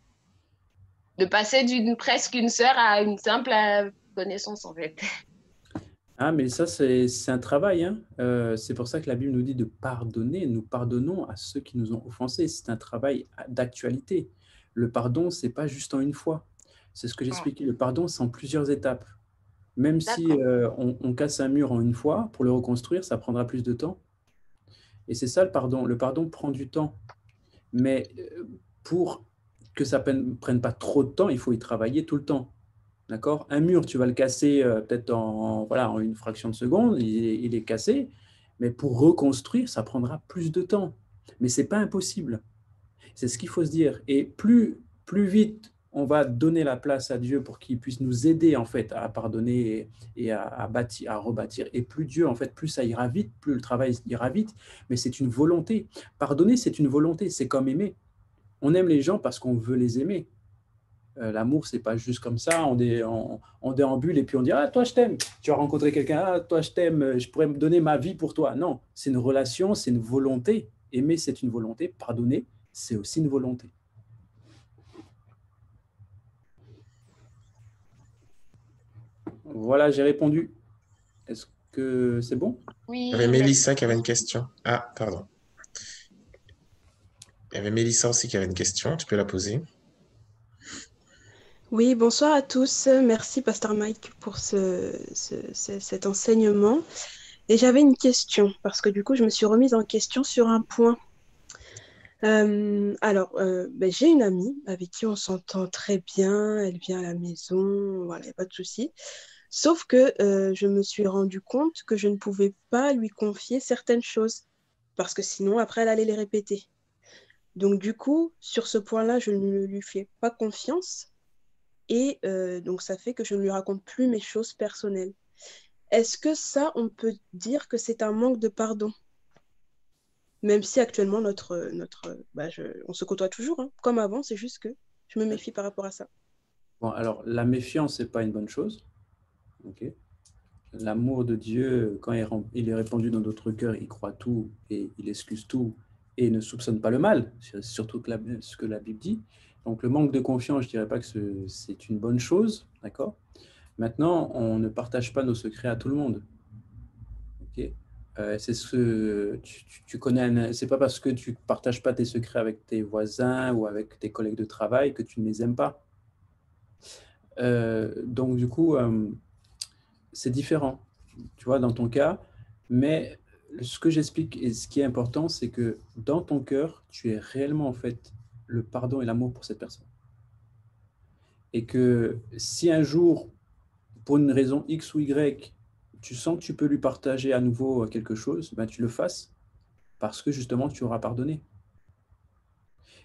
de passer d'une presque une sœur à une simple connaissance, en fait. Ah, mais ça, c'est un travail, hein. C'est pour ça que la Bible nous dit de pardonner. Nous pardonnons à ceux qui nous ont offensés. C'est un travail d'actualité. Le pardon, c'est pas juste en une fois. C'est ce que j'expliquais. Le pardon, c'est en plusieurs étapes. Même si on casse un mur en une fois, pour le reconstruire, ça prendra plus de temps. Et c'est ça le pardon. Le pardon prend du temps. Mais pour que ça ne prenne pas trop de temps, il faut y travailler tout le temps. D'accord? Un mur, tu vas le casser peut-être en une fraction de seconde, il est cassé, mais pour reconstruire, ça prendra plus de temps. Mais ce n'est pas impossible. C'est ce qu'il faut se dire. Et plus vite on va donner la place à Dieu pour qu'il puisse nous aider en fait à pardonner et à bâtir, à rebâtir. Et plus Dieu, en fait, plus ça ira vite, plus le travail ira vite. Mais c'est une volonté. Pardonner, c'est une volonté. C'est comme aimer. On aime les gens parce qu'on veut les aimer. L'amour, c'est pas juste comme ça, on déambule et puis on dit « Ah, toi, je t'aime ». Tu as rencontré quelqu'un « Ah, toi, je t'aime, je pourrais me donner ma vie pour toi ». Non, c'est une relation, c'est une volonté. Aimer, c'est une volonté. Pardonner, c'est aussi une volonté. Voilà, j'ai répondu. Est-ce que c'est bon? Oui. Il y avait Mélissa qui avait une question. Ah, pardon. Il y avait Mélissa aussi qui avait une question. Tu peux la poser. Oui, bonsoir à tous. Merci, Pasteur Mike, pour cet enseignement. Et j'avais une question, parce que du coup, je me suis remise en question sur un point. J'ai une amie avec qui on s'entend très bien. Elle vient à la maison, voilà, y a pas de souci. Sauf que je me suis rendu compte que je ne pouvais pas lui confier certaines choses, parce que sinon, après, elle allait les répéter. Donc, du coup, sur ce point-là, je ne lui fais pas confiance. Et donc, ça fait que je ne lui raconte plus mes choses personnelles. Est-ce que ça, on peut dire que c'est un manque de pardon? Même si actuellement, on se côtoie toujours, hein, comme avant, c'est juste que je me méfie par rapport à ça. Bon, alors, la méfiance, ce n'est pas une bonne chose. Okay. L'amour de Dieu, quand il est répandu dans notre cœur, il croit tout et il excuse tout et ne soupçonne pas le mal, c'est surtout ce que la Bible dit. Donc, le manque de confiance, je ne dirais pas que c'est une bonne chose, d'accord? Maintenant, on ne partage pas nos secrets à tout le monde. Okay. C'est tu connais. C'est pas parce que tu partages pas tes secrets avec tes voisins ou avec tes collègues de travail que tu ne les aimes pas. Donc, du coup, c'est différent, tu vois, dans ton cas. Mais ce que j'explique et ce qui est important, c'est que dans ton cœur, tu es réellement, en fait, le pardon et l'amour pour cette personne. Et que si un jour, pour une raison X ou Y, tu sens que tu peux lui partager à nouveau quelque chose, ben, tu le fasses parce que justement, tu auras pardonné.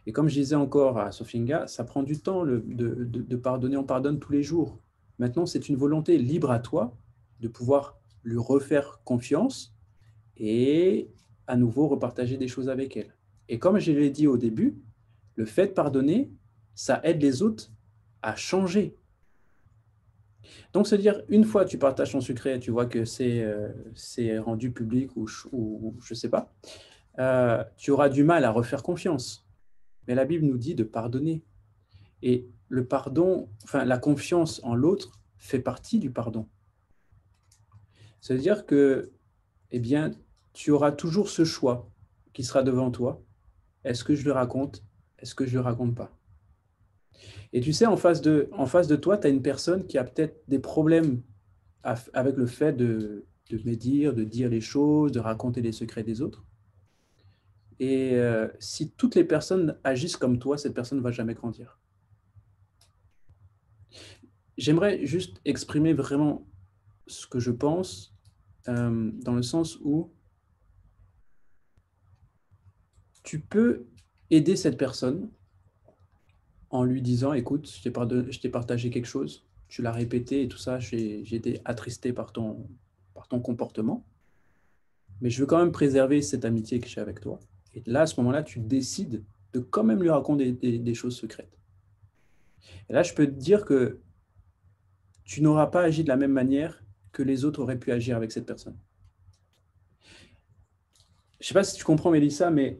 Et comme je disais encore à Sofinga, ça prend du temps de pardonner. On pardonne tous les jours. Maintenant, c'est une volonté libre à toi de pouvoir lui refaire confiance et à nouveau repartager des choses avec elle. Et comme je l'ai dit au début, le fait de pardonner, ça aide les autres à changer. Donc, c'est-à-dire, une fois que tu partages ton secret, tu vois que c'est rendu public ou je ne sais pas, tu auras du mal à refaire confiance. Mais la Bible nous dit de pardonner. Et le pardon, enfin la confiance en l'autre fait partie du pardon. C'est-à-dire que, eh bien, tu auras toujours ce choix qui sera devant toi. Est-ce que je le raconte? Est-ce que je ne le raconte pas? Et tu sais, en face de toi, tu as une personne qui a peut-être des problèmes avec le fait de médire, de dire les choses, de raconter les secrets des autres. Et si toutes les personnes agissent comme toi, cette personne ne va jamais grandir. J'aimerais juste exprimer vraiment ce que je pense, dans le sens où tu peux aider cette personne en lui disant, écoute, je t'ai partagé quelque chose, tu l'as répété et tout ça, j'ai été attristé par ton comportement, mais je veux quand même préserver cette amitié que j'ai avec toi. Et là, à ce moment-là, tu décides de quand même lui raconter des choses secrètes. Et là, je peux te dire que tu n'auras pas agi de la même manière que les autres auraient pu agir avec cette personne. Je ne sais pas si tu comprends, Mélissa, mais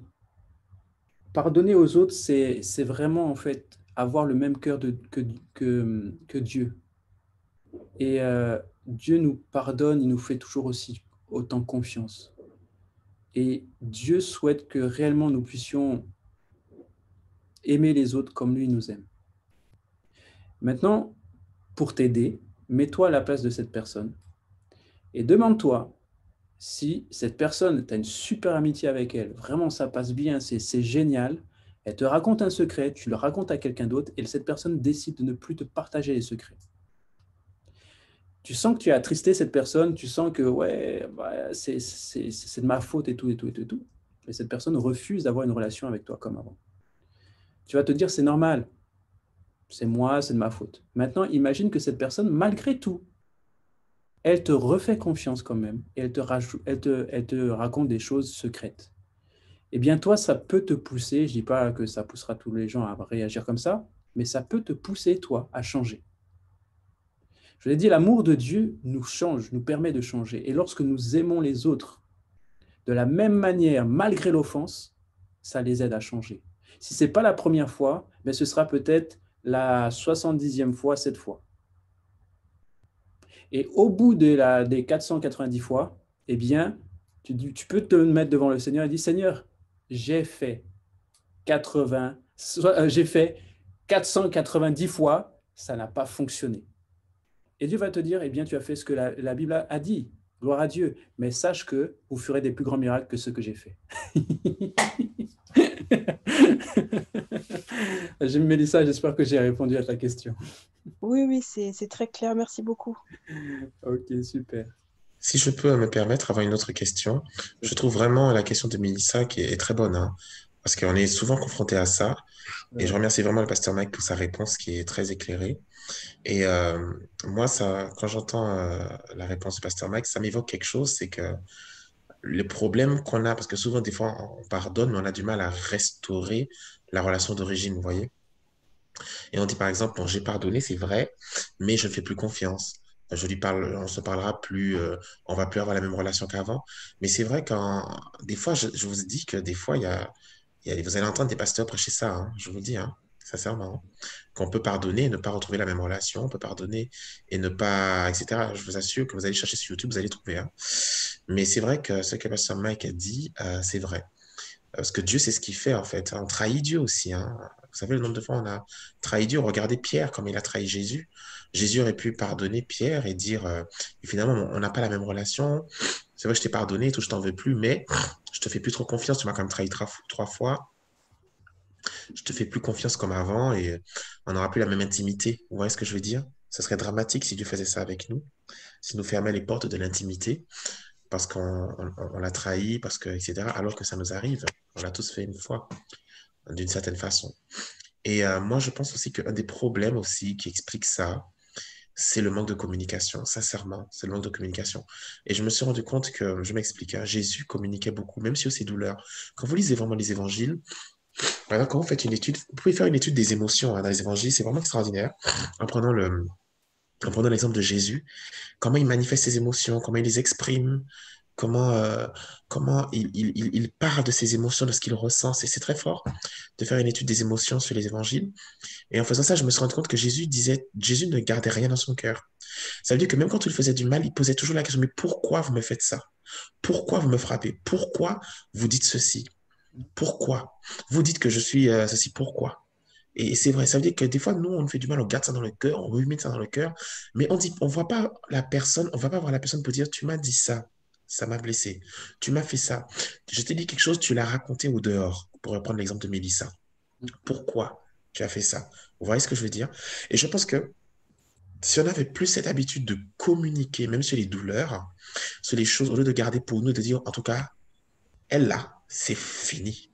pardonner aux autres, c'est vraiment en fait avoir le même cœur que Dieu. Et Dieu nous pardonne, il nous fait toujours aussi autant confiance. Et Dieu souhaite que réellement nous puissions aimer les autres comme lui nous aime. Maintenant, pour t'aider, mets-toi à la place de cette personne et demande-toi si cette personne, tu as une super amitié avec elle, vraiment ça passe bien, c'est génial, elle te raconte un secret, tu le racontes à quelqu'un d'autre et cette personne décide de ne plus te partager les secrets. Tu sens que tu as attristé cette personne, tu sens que ouais, bah, c'est de ma faute et tout, et tout, et tout, et tout. Et cette personne refuse d'avoir une relation avec toi comme avant. Tu vas te dire, c'est normal, c'est moi, c'est de ma faute. Maintenant, imagine que cette personne, malgré tout, elle te refait confiance quand même et elle te raconte des choses secrètes. Eh bien, toi, ça peut te pousser, je ne dis pas que ça poussera tous les gens à réagir comme ça, mais ça peut te pousser, toi, à changer. Je l'ai dit, l'amour de Dieu nous change, nous permet de changer. Et lorsque nous aimons les autres de la même manière, malgré l'offense, ça les aide à changer. Si ce n'est pas la première fois, mais ce sera peut-être la 70e fois, cette fois. Et au bout des 490 fois, eh bien, tu peux te mettre devant le Seigneur et dire, Seigneur, j'ai fait 490 fois, ça n'a pas fonctionné. Et Dieu va te dire, eh bien, tu as fait ce que la Bible a dit. Gloire à Dieu. Mais sache que vous ferez des plus grands miracles que ceux que j'ai faits. Mélissa, j'espère que j'ai répondu à ta question. Oui, c'est très clair. Merci beaucoup. Ok, super. Si je peux me permettre, avoir une autre question, je trouve vraiment la question de Mélissa qui est très bonne, hein, parce qu'on est souvent confronté à ça. Et je remercie vraiment le pasteur Mike pour sa réponse qui est très éclairée. Et moi, quand j'entends la réponse du pasteur Mike, ça m'évoque quelque chose, c'est que le problème qu'on a, parce que souvent, des fois, on pardonne, mais on a du mal à restaurer la relation d'origine, vous voyez. Et on dit par exemple, bon, j'ai pardonné, c'est vrai, mais je ne fais plus confiance. Je lui parle, on se parlera plus, on va plus avoir la même relation qu'avant. Mais c'est vrai que des fois, je vous dis que des fois, vous allez entendre des pasteurs prêcher ça, hein, je vous le dis, hein, sincèrement, hein, qu'on peut pardonner et ne pas retrouver la même relation, on peut pardonner et ne pas, etc. Je vous assure que vous allez chercher sur YouTube, vous allez trouver, hein. Mais c'est vrai que ce que pasteur Mike a dit, c'est vrai. Parce que Dieu, c'est ce qu'il fait, en fait. On trahit Dieu aussi, hein. Vous savez, le nombre de fois on a trahi Dieu. Regardez Pierre, comme il a trahi Jésus. Jésus aurait pu pardonner Pierre et dire, et finalement, on n'a pas la même relation. C'est vrai, je t'ai pardonné, tout, je t'en veux plus, mais je te fais plus trop confiance. Tu m'as quand même trahi trois fois. Je te fais plus confiance comme avant et on n'aura plus la même intimité. Vous voyez ce que je veux dire? Ce serait dramatique si Dieu faisait ça avec nous, s'il nous fermait les portes de l'intimité parce qu'on l'a trahi, parce que, etc., alors que ça nous arrive. On l'a tous fait une fois, d'une certaine façon. Et moi, je pense aussi qu'un des problèmes aussi qui explique ça, c'est le manque de communication. Sincèrement, c'est le manque de communication. Et je me suis rendu compte que, je m'explique, hein, Jésus communiquait beaucoup, même sur ses douleurs. Quand vous lisez vraiment les évangiles, par exemple, quand vous faites une étude, vous pouvez faire une étude des émotions hein, dans les évangiles, c'est vraiment extraordinaire. En prenant en prenant l'exemple de Jésus, comment il manifeste ses émotions, comment il les exprime, comment, comment il parle de ses émotions, de ce qu'il ressent. C'est très fort de faire une étude des émotions sur les évangiles. Et en faisant ça, je me suis rendu compte que Jésus ne gardait rien dans son cœur. Ça veut dire que même quand il faisait du mal, il posait toujours la question, mais pourquoi vous me faites ça? Pourquoi vous me frappez? Pourquoi vous dites ceci? Pourquoi? Vous dites que je suis ceci, pourquoi? Et c'est vrai, ça veut dire que des fois, nous, on fait du mal, on garde ça dans le cœur, on rumine ça dans le cœur, mais on voit pas la personne, on va pas voir la personne pour dire, tu m'as dit ça m'a blessé, tu m'as fait ça. Je t'ai dit quelque chose, tu l'as raconté au dehors, pour reprendre l'exemple de Mélissa. Pourquoi tu as fait ça? Vous voyez ce que je veux dire? Et je pense que si on avait plus cette habitude de communiquer, même sur les douleurs, sur les choses, au lieu de garder pour nous, de dire, en tout cas, elle là, c'est fini.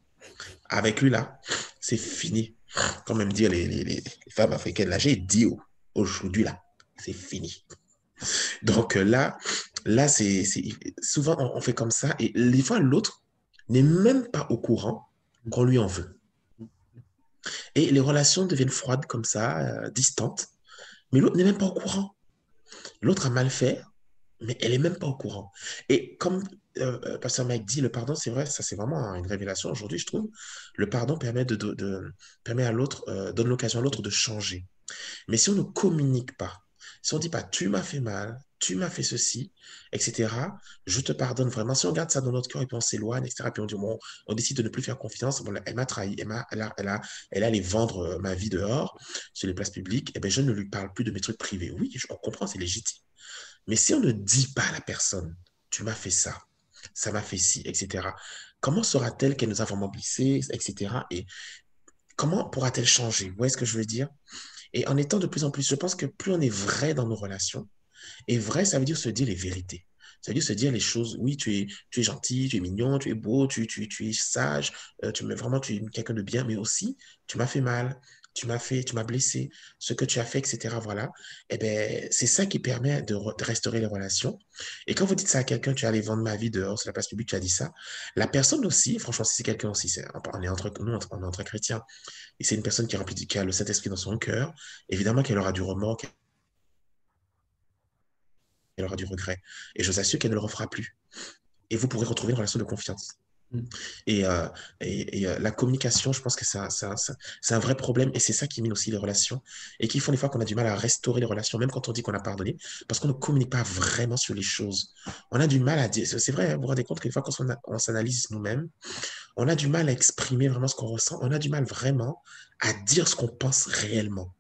Avec lui là, c'est fini. Quand même dire les femmes africaines, là, j'ai dit aujourd'hui là, c'est fini. Donc là souvent on fait comme ça et des fois l'autre n'est même pas au courant qu'on lui en veut. Et les relations deviennent froides comme ça, distantes, mais l'autre n'est même pas au courant. L'autre a mal fait, mais elle est même pas au courant. Et comme Pasteur Mike dit, le pardon, c'est vrai, ça c'est vraiment une révélation aujourd'hui, je trouve. Le pardon permet permet à l'autre, donne l'occasion à l'autre de changer. Mais si on ne communique pas, si on ne dit pas tu m'as fait mal, tu m'as fait ceci, etc., je te pardonne vraiment. Si on garde ça dans notre cœur et puis on s'éloigne, etc., puis on dit bon, on décide de ne plus faire confiance, bon, elle m'a trahi, elle a allé vendre ma vie dehors, sur les places publiques, et bien je ne lui parle plus de mes trucs privés. Oui, on comprend, c'est légitime. Mais si on ne dit pas à la personne, tu m'as fait ça m'a fait ci, etc., comment saura-t-elle qu'elle nous a vraiment blessés, etc., et comment pourra-t-elle changer? Vous voyez ce que je veux dire? Et en étant de plus en plus, je pense que plus on est vrai dans nos relations, et vrai, ça veut dire se dire les vérités. Ça veut dire se dire les choses, oui, tu es gentil, tu es mignon, tu es beau, tu es sage, vraiment, tu es quelqu'un de bien, mais aussi, tu m'as fait mal, tu m'as blessé, ce que tu as fait, etc. Voilà. Eh bien, c'est ça qui permet de restaurer les relations. Et quand vous dites ça à quelqu'un, tu es allé vendre ma vie dehors sur la place publique, tu as dit ça, la personne aussi, franchement, si c'est quelqu'un aussi, on est entre nous, on est entre chrétiens, et c'est une personne qui a le Saint-Esprit dans son cœur, évidemment qu'elle aura du remords, qu'elle aura du regret. Et je vous assure qu'elle ne le refera plus. Et vous pourrez retrouver une relation de confiance. Mm. Et la communication, je pense que c'est un vrai problème et c'est ça qui mine aussi les relations et qui font des fois qu'on a du mal à restaurer les relations, même quand on dit qu'on a pardonné, parce qu'on ne communique pas vraiment sur les choses. On a du mal à dire, c'est vrai, vous vous rendez compte que des fois quand on s'analyse nous-mêmes, on a du mal à exprimer vraiment ce qu'on ressent, on a du mal vraiment à dire ce qu'on pense réellement,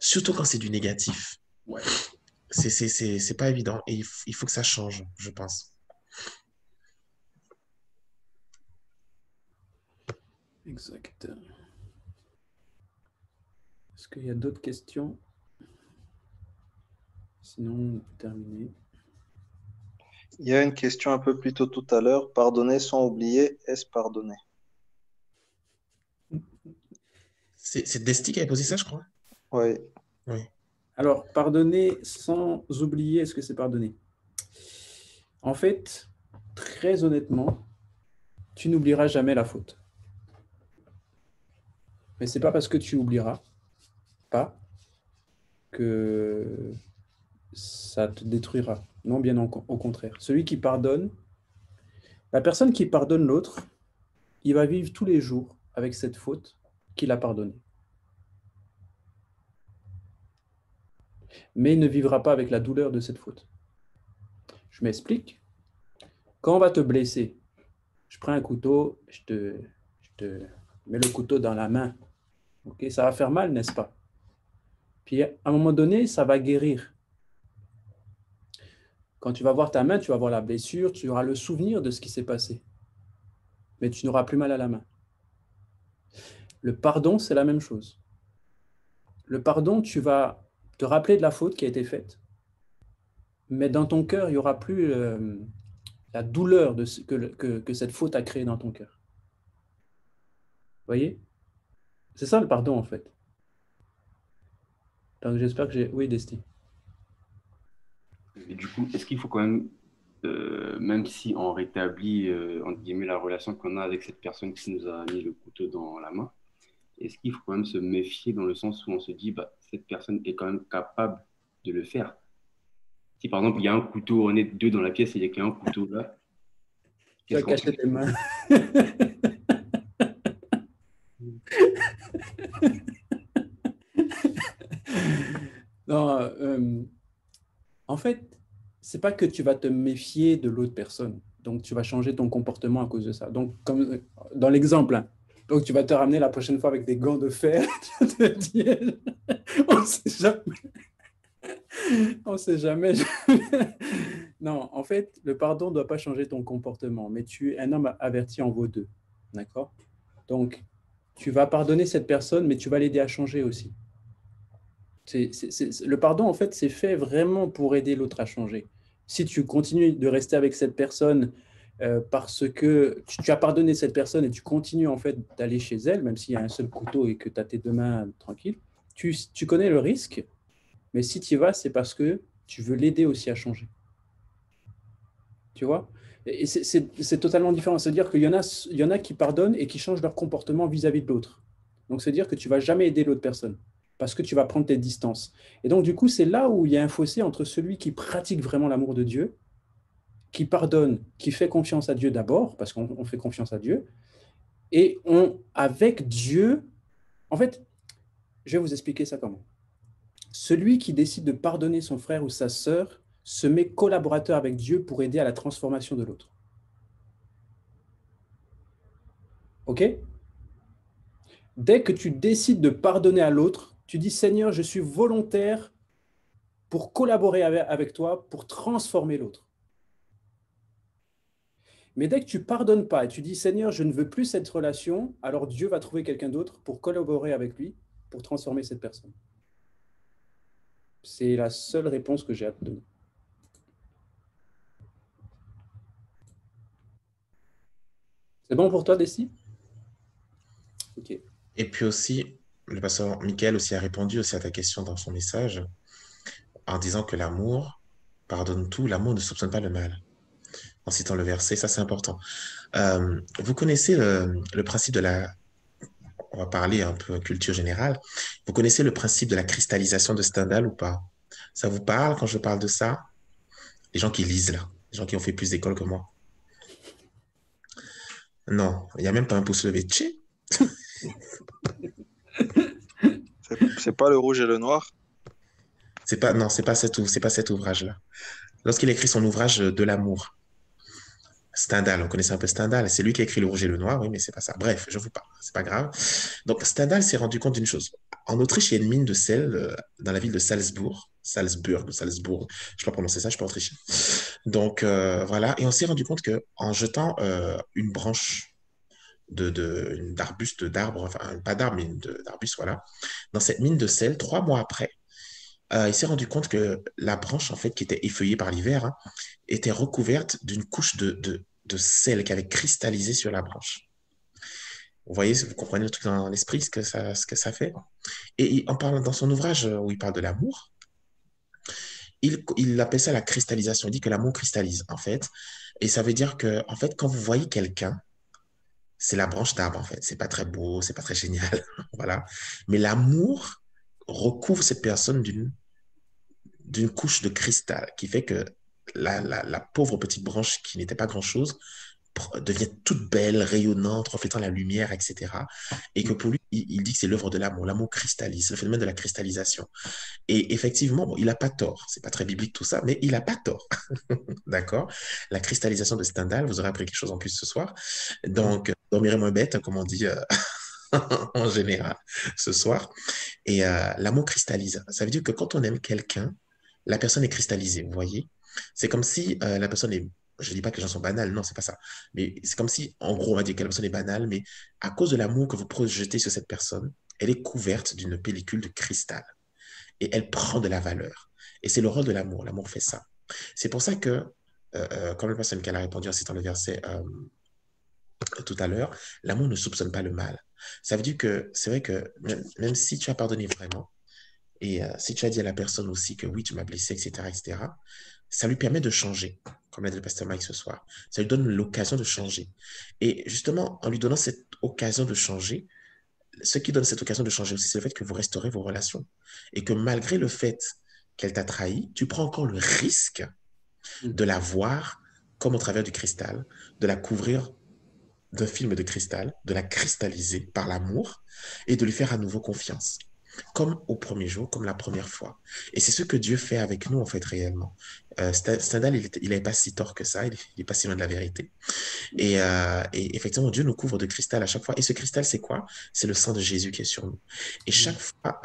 surtout quand c'est du négatif. Ouais, C'est pas évident et il faut que ça change, je pense. exact. Est-ce qu'il y a d'autres questions? Sinon, on peut terminer. Il y a une question un peu plus tôt tout à l'heure. Pardonner sans oublier, est-ce pardonner? C'est Desti qui avait posé ça, je crois. Oui. Oui. Alors, pardonner sans oublier, est-ce que c'est pardonner? En fait, très honnêtement, tu n'oublieras jamais la faute. Mais ce n'est pas parce que tu oublieras pas que ça te détruira. Non, bien au contraire. Celui qui pardonne, la personne qui pardonne l'autre, il va vivre tous les jours avec cette faute qu'il a pardonnée. Mais il ne vivra pas avec la douleur de cette faute. Je m'explique. Quand on va te blesser, je prends un couteau, je te mets le couteau dans la main. Ok, ça va faire mal, n'est-ce pas? Puis à un moment donné, ça va guérir. Quand tu vas voir ta main, tu vas voir la blessure, tu auras le souvenir de ce qui s'est passé, mais tu n'auras plus mal à la main. Le pardon, c'est la même chose. Le pardon, tu vas te rappeler de la faute qui a été faite, mais dans ton cœur, il n'y aura plus la douleur que cette faute a créée dans ton cœur. Vous voyez? C'est ça le pardon, en fait. Donc j'espère que j'ai... Oui, Desti. Et du coup, est-ce qu'il faut quand même si on rétablit, entre guillemets, la relation qu'on a avec cette personne qui nous a mis le couteau dans la main, est-ce qu'il faut quand même se méfier dans le sens où on se dit, bah, cette personne est quand même capable de le faire? Si par exemple, il y a un couteau, on est deux dans la pièce et il y a qu'un couteau là, Tu as qu'est-ce qu'on caché fait? tes mains. Non, en fait, c'est pas que tu vas te méfier de l'autre personne. Donc, tu vas changer ton comportement à cause de ça. Donc, comme dans l'exemple, hein. Donc, tu vas te ramener la prochaine fois avec des gants de fer. Tu vas te dire, on sait jamais. On sait jamais. Non, en fait, le pardon ne doit pas changer ton comportement, mais un homme averti en vaut deux. D'accord? Donc, tu vas pardonner cette personne, mais tu vas l'aider à changer aussi. Le pardon, en fait, c'est fait vraiment pour aider l'autre à changer. Si tu continues de rester avec cette personne parce que tu as pardonné cette personne et tu continues en fait d'aller chez elle, même s'il y a un seul couteau et que tu as tes deux mains tranquilles, tu connais le risque, mais si tu y vas, c'est parce que tu veux l'aider aussi à changer. Tu vois? Et c'est totalement différent. C'est-à-dire qu'il y en a qui pardonnent et qui changent leur comportement vis-à-vis de l'autre. Donc, c'est-à-dire que tu ne vas jamais aider l'autre personne parce que tu vas prendre tes distances. Et donc, du coup, c'est là où il y a un fossé entre celui qui pratique vraiment l'amour de Dieu, qui pardonne, qui fait confiance à Dieu d'abord, parce qu'on fait confiance à Dieu, et avec Dieu, en fait, je vais vous expliquer ça comment. Celui qui décide de pardonner son frère ou sa sœur se met collaborateur avec Dieu pour aider à la transformation de l'autre. OK? Dès que tu décides de pardonner à l'autre, tu dis, Seigneur, je suis volontaire pour collaborer avec toi, pour transformer l'autre. Mais dès que tu ne pardonnes pas et tu dis, Seigneur, je ne veux plus cette relation, alors Dieu va trouver quelqu'un d'autre pour collaborer avec lui, pour transformer cette personne. C'est la seule réponse que j'ai à te donner. C'est bon pour toi, Desi? Ok. Et puis aussi, le pasteur Michael aussi a répondu aussi à ta question dans son message en disant que l'amour pardonne tout, l'amour ne soupçonne pas le mal. En citant le verset, ça c'est important. Vous connaissez le principe de la... On va parler un peu culture générale. Vous connaissez le principe de la cristallisation de Stendhal ou pas? Ça vous parle quand je parle de ça? Les gens qui lisent là, les gens qui ont fait plus d'école que moi. Non, il n'y a même pas un pouce levé. Tché. C'est pas le rouge et le noir? C'est pas, non, c'est pas cet ouvrage-là. Lorsqu'il écrit son ouvrage de l'amour, Stendhal, on connaissait un peu Stendhal, c'est lui qui a écrit Le Rouge et le Noir, oui, mais c'est pas ça. Bref, je vous parle, c'est pas grave. Donc Stendhal s'est rendu compte d'une chose. En Autriche, il y a une mine de sel dans la ville de Salzbourg. Salzbourg, je peux pas prononcer ça, je suis pas autrichien. Donc voilà, et on s'est rendu compte que en jetant une branche d'arbuste, d'arbre, enfin pas d'arbre, mais d'arbuste, voilà, dans cette mine de sel, 3 mois après, il s'est rendu compte que la branche, en fait, qui était effeuillée par l'hiver, hein, était recouverte d'une couche de sel qui avait cristallisé sur la branche. Vous voyez, vous comprenez le truc dans l'esprit, ce que ça fait? Et en parlant dans son ouvrage où il parle de l'amour, il appelle ça la cristallisation. Il dit que l'amour cristallise, en fait. Et ça veut dire que, en fait, quand vous voyez quelqu'un, c'est la branche d'arbre, en fait. C'est pas très beau, c'est pas très génial. Voilà. Mais l'amour recouvre cette personne d'une couche de cristal qui fait que la pauvre petite branche qui n'était pas grand-chose devient toute belle, rayonnante, reflétant la lumière, etc. Et que pour lui, il dit que c'est l'œuvre de l'amour. L'amour cristallise, le phénomène de la cristallisation. Et effectivement, bon, il n'a pas tort. C'est pas très biblique tout ça, mais il n'a pas tort. D'accord? La cristallisation de Stendhal, vous aurez appris quelque chose en plus ce soir. Donc, dormirez moins bête, comme on dit. en général ce soir. Et l'amour cristallise. Ça veut dire que quand on aime quelqu'un, la personne est cristallisée, vous voyez? C'est comme si la personne est... Je ne dis pas que les gens sont banals, non, c'est pas ça. Mais c'est comme si, en gros, on va dire que la personne est banale, mais à cause de l'amour que vous projetez sur cette personne, elle est couverte d'une pellicule de cristal et elle prend de la valeur. Et c'est le rôle de l'amour. L'amour fait ça. C'est pour ça que, comme la personne qui a répondu en citant le verset tout à l'heure, l'amour ne soupçonne pas le mal. Ça veut dire que c'est vrai que même si tu as pardonné vraiment, et si tu as dit à la personne aussi que oui, tu m'as blessé, etc., etc., ça lui permet de changer, comme l'a dit le pasteur Mike ce soir. Ça lui donne l'occasion de changer. Et justement, en lui donnant cette occasion de changer, ce qui donne cette occasion de changer aussi, c'est le fait que vous restaurez vos relations. Et que malgré le fait qu'elle t'a trahi, tu prends encore le risque de la voir comme au travers du cristal, de la couvrir d'un film de cristal, de la cristalliser par l'amour et de lui faire à nouveau confiance. Comme au premier jour, comme la première fois. Et c'est ce que Dieu fait avec nous, en fait, réellement. Stendhal, il n'avait pas si tort que ça, il n'est pas si loin de la vérité. Et effectivement, Dieu nous couvre de cristal à chaque fois. Et ce cristal, c'est quoi? C'est le sang de Jésus qui est sur nous. Et chaque fois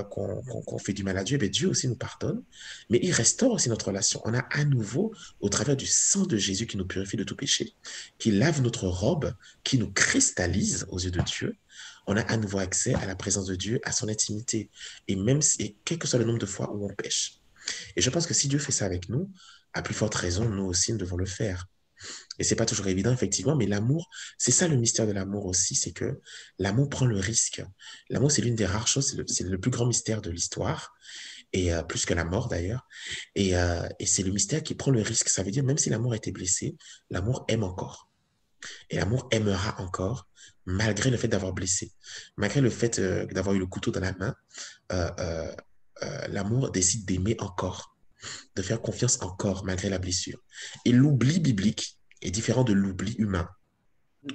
qu'on fait du mal à Dieu, ben Dieu aussi nous pardonne, mais il restaure aussi notre relation. On a à nouveau, au travers du sang de Jésus qui nous purifie de tout péché, qui lave notre robe, qui nous cristallise aux yeux de Dieu, on a à nouveau accès à la présence de Dieu, à son intimité. Et même si, quel que soit le nombre de fois où on pêche. Et je pense que si Dieu fait ça avec nous, à plus forte raison, nous aussi, nous devons le faire. Et c'est pas toujours évident, effectivement, mais l'amour, c'est ça le mystère de l'amour aussi, c'est que l'amour prend le risque. L'amour, c'est l'une des rares choses, c'est le plus grand mystère de l'histoire, et plus que la mort d'ailleurs. Et c'est le mystère qui prend le risque. Ça veut dire, même si l'amour a été blessé, l'amour aime encore. Et l'amour aimera encore, malgré le fait d'avoir blessé, malgré le fait d'avoir eu le couteau dans la main. euh, euh, L'amour décide d'aimer encore, de faire confiance encore malgré la blessure. Et l'oubli biblique est différent de l'oubli humain.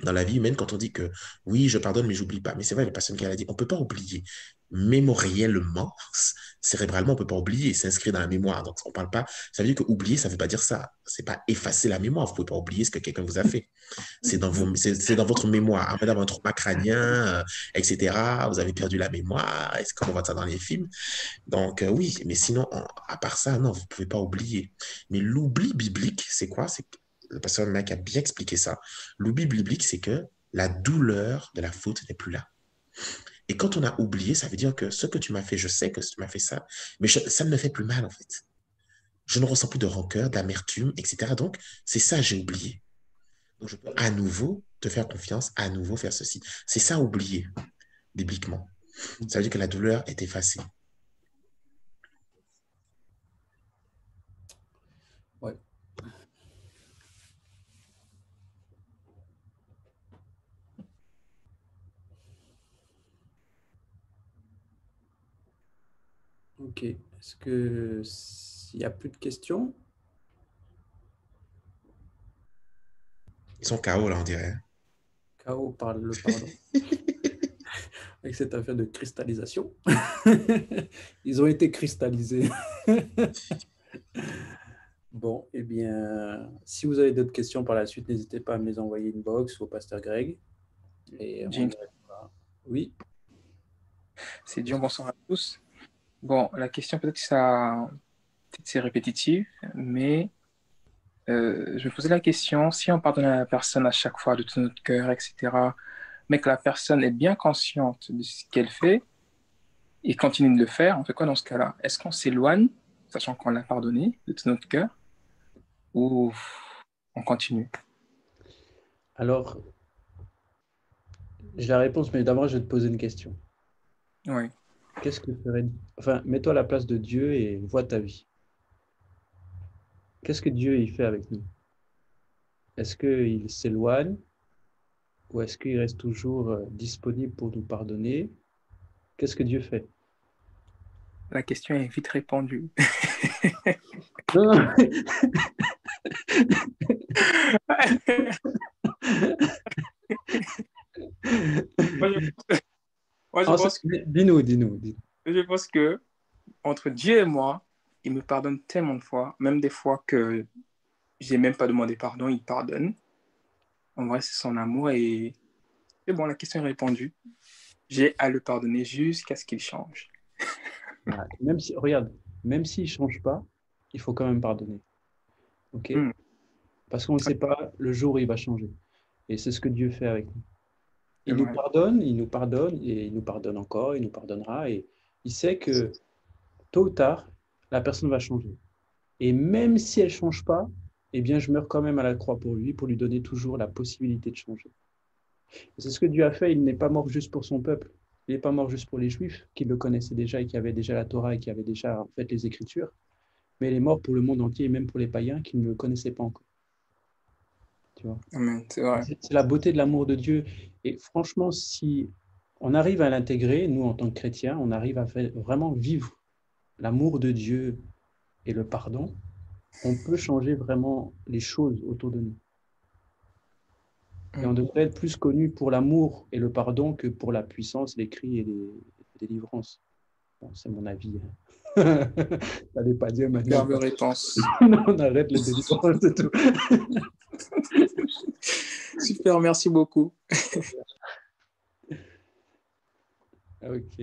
Dans la vie humaine, quand on dit que oui, je pardonne, mais j'oublie pas. Mais c'est vrai, la personne qui a dit, on peut pas oublier. Mémoriellement, cérébralement, on peut pas oublier. C'est inscrit dans la mémoire. Donc, on parle pas. Ça veut dire que oublier, ça veut pas dire ça. C'est pas effacer la mémoire. Vous pouvez pas oublier ce que quelqu'un vous a fait. C'est dans votre mémoire. Après d'avoir un trauma crânien, etc. Vous avez perdu la mémoire. Est-ce qu'on voit ça dans les films? Donc, oui, mais sinon, à part ça, non, vous ne pouvez pas oublier. Mais l'oubli biblique, c'est quoi? C'est que le pasteur Mac a bien expliqué ça. L'oubli biblique, c'est que la douleur de la faute n'est plus là. Et quand on a oublié, ça veut dire que ce que tu m'as fait, je sais que tu m'as fait ça, mais ça ne me fait plus mal, en fait. Je ne ressens plus de rancœur, d'amertume, etc. Donc, c'est ça, j'ai oublié. Donc, je peux à nouveau te faire confiance, à nouveau faire ceci. C'est ça, oublier, bibliquement. Ça veut dire que la douleur est effacée. Ouais. Ok. Est-ce que s'il n'y a plus de questions? Ils sont KO, là, on dirait. KO parle le pardon. Avec cette affaire de cristallisation. Ils ont été cristallisés. Bon, eh bien, si vous avez d'autres questions par la suite, n'hésitez pas à me les envoyer inbox au pasteur Greg. Et on y répondra. Oui. C'est Dion, bonsoir à tous. Bon, la question peut-être c'est répétitif, mais je me posais la question, si on pardonne à la personne à chaque fois de tout notre cœur, etc., mais que la personne est bien consciente de ce qu'elle fait et continue de le faire, on fait quoi dans ce cas-là? Est-ce qu'on s'éloigne, sachant qu'on l'a pardonné de tout notre cœur, ou on continue? Alors, j'ai la réponse, mais d'abord, je vais te poser une question. Oui. Qu'est-ce que ferait... Enfin, mets-toi à la place de Dieu et vois ta vie. Qu'est-ce que Dieu il fait avec nous? Est-ce qu'il s'éloigne ou est-ce qu'il reste toujours disponible pour nous pardonner? Qu'est-ce que Dieu fait? La question est vite répondue. Non, non. Dis-nous. Je pense que entre Dieu et moi, il me pardonne tellement de fois, même des fois que j'ai même pas demandé pardon, il pardonne. En vrai, c'est son amour et Et bon, la question est répondue. J'ai à le pardonner jusqu'à ce qu'il change. Voilà. Même si, regarde, même s'il ne change pas, il faut quand même pardonner. OK? Parce qu'on ne sait pas le jour où il va changer. Et c'est ce que Dieu fait avec nous. Il nous pardonne et il nous pardonne encore, il nous pardonnera. Et il sait que tôt ou tard, la personne va changer. Et même si elle ne change pas, eh bien, je meurs quand même à la croix pour lui donner toujours la possibilité de changer. Et c'est ce que Dieu a fait. Il n'est pas mort juste pour son peuple. Il n'est pas mort juste pour les Juifs qui le connaissaient déjà et qui avaient déjà la Torah et qui avaient déjà en fait les Écritures. Mais il est mort pour le monde entier et même pour les païens qui ne le connaissaient pas encore. Tu vois? Amen, c'est vrai. C'est la beauté de l'amour de Dieu. Et franchement, si on arrive à l'intégrer, nous, en tant que chrétiens, on arrive à vraiment vivre l'amour de Dieu et le pardon, on peut changer vraiment les choses autour de nous. Et on devrait être plus connu pour l'amour et le pardon que pour la puissance, les cris et les délivrances. Bon, c'est mon avis. Ça n'est pas dire maintenant. Ferme réponse. On arrête les délivrances et tout. Super, merci beaucoup. Ok.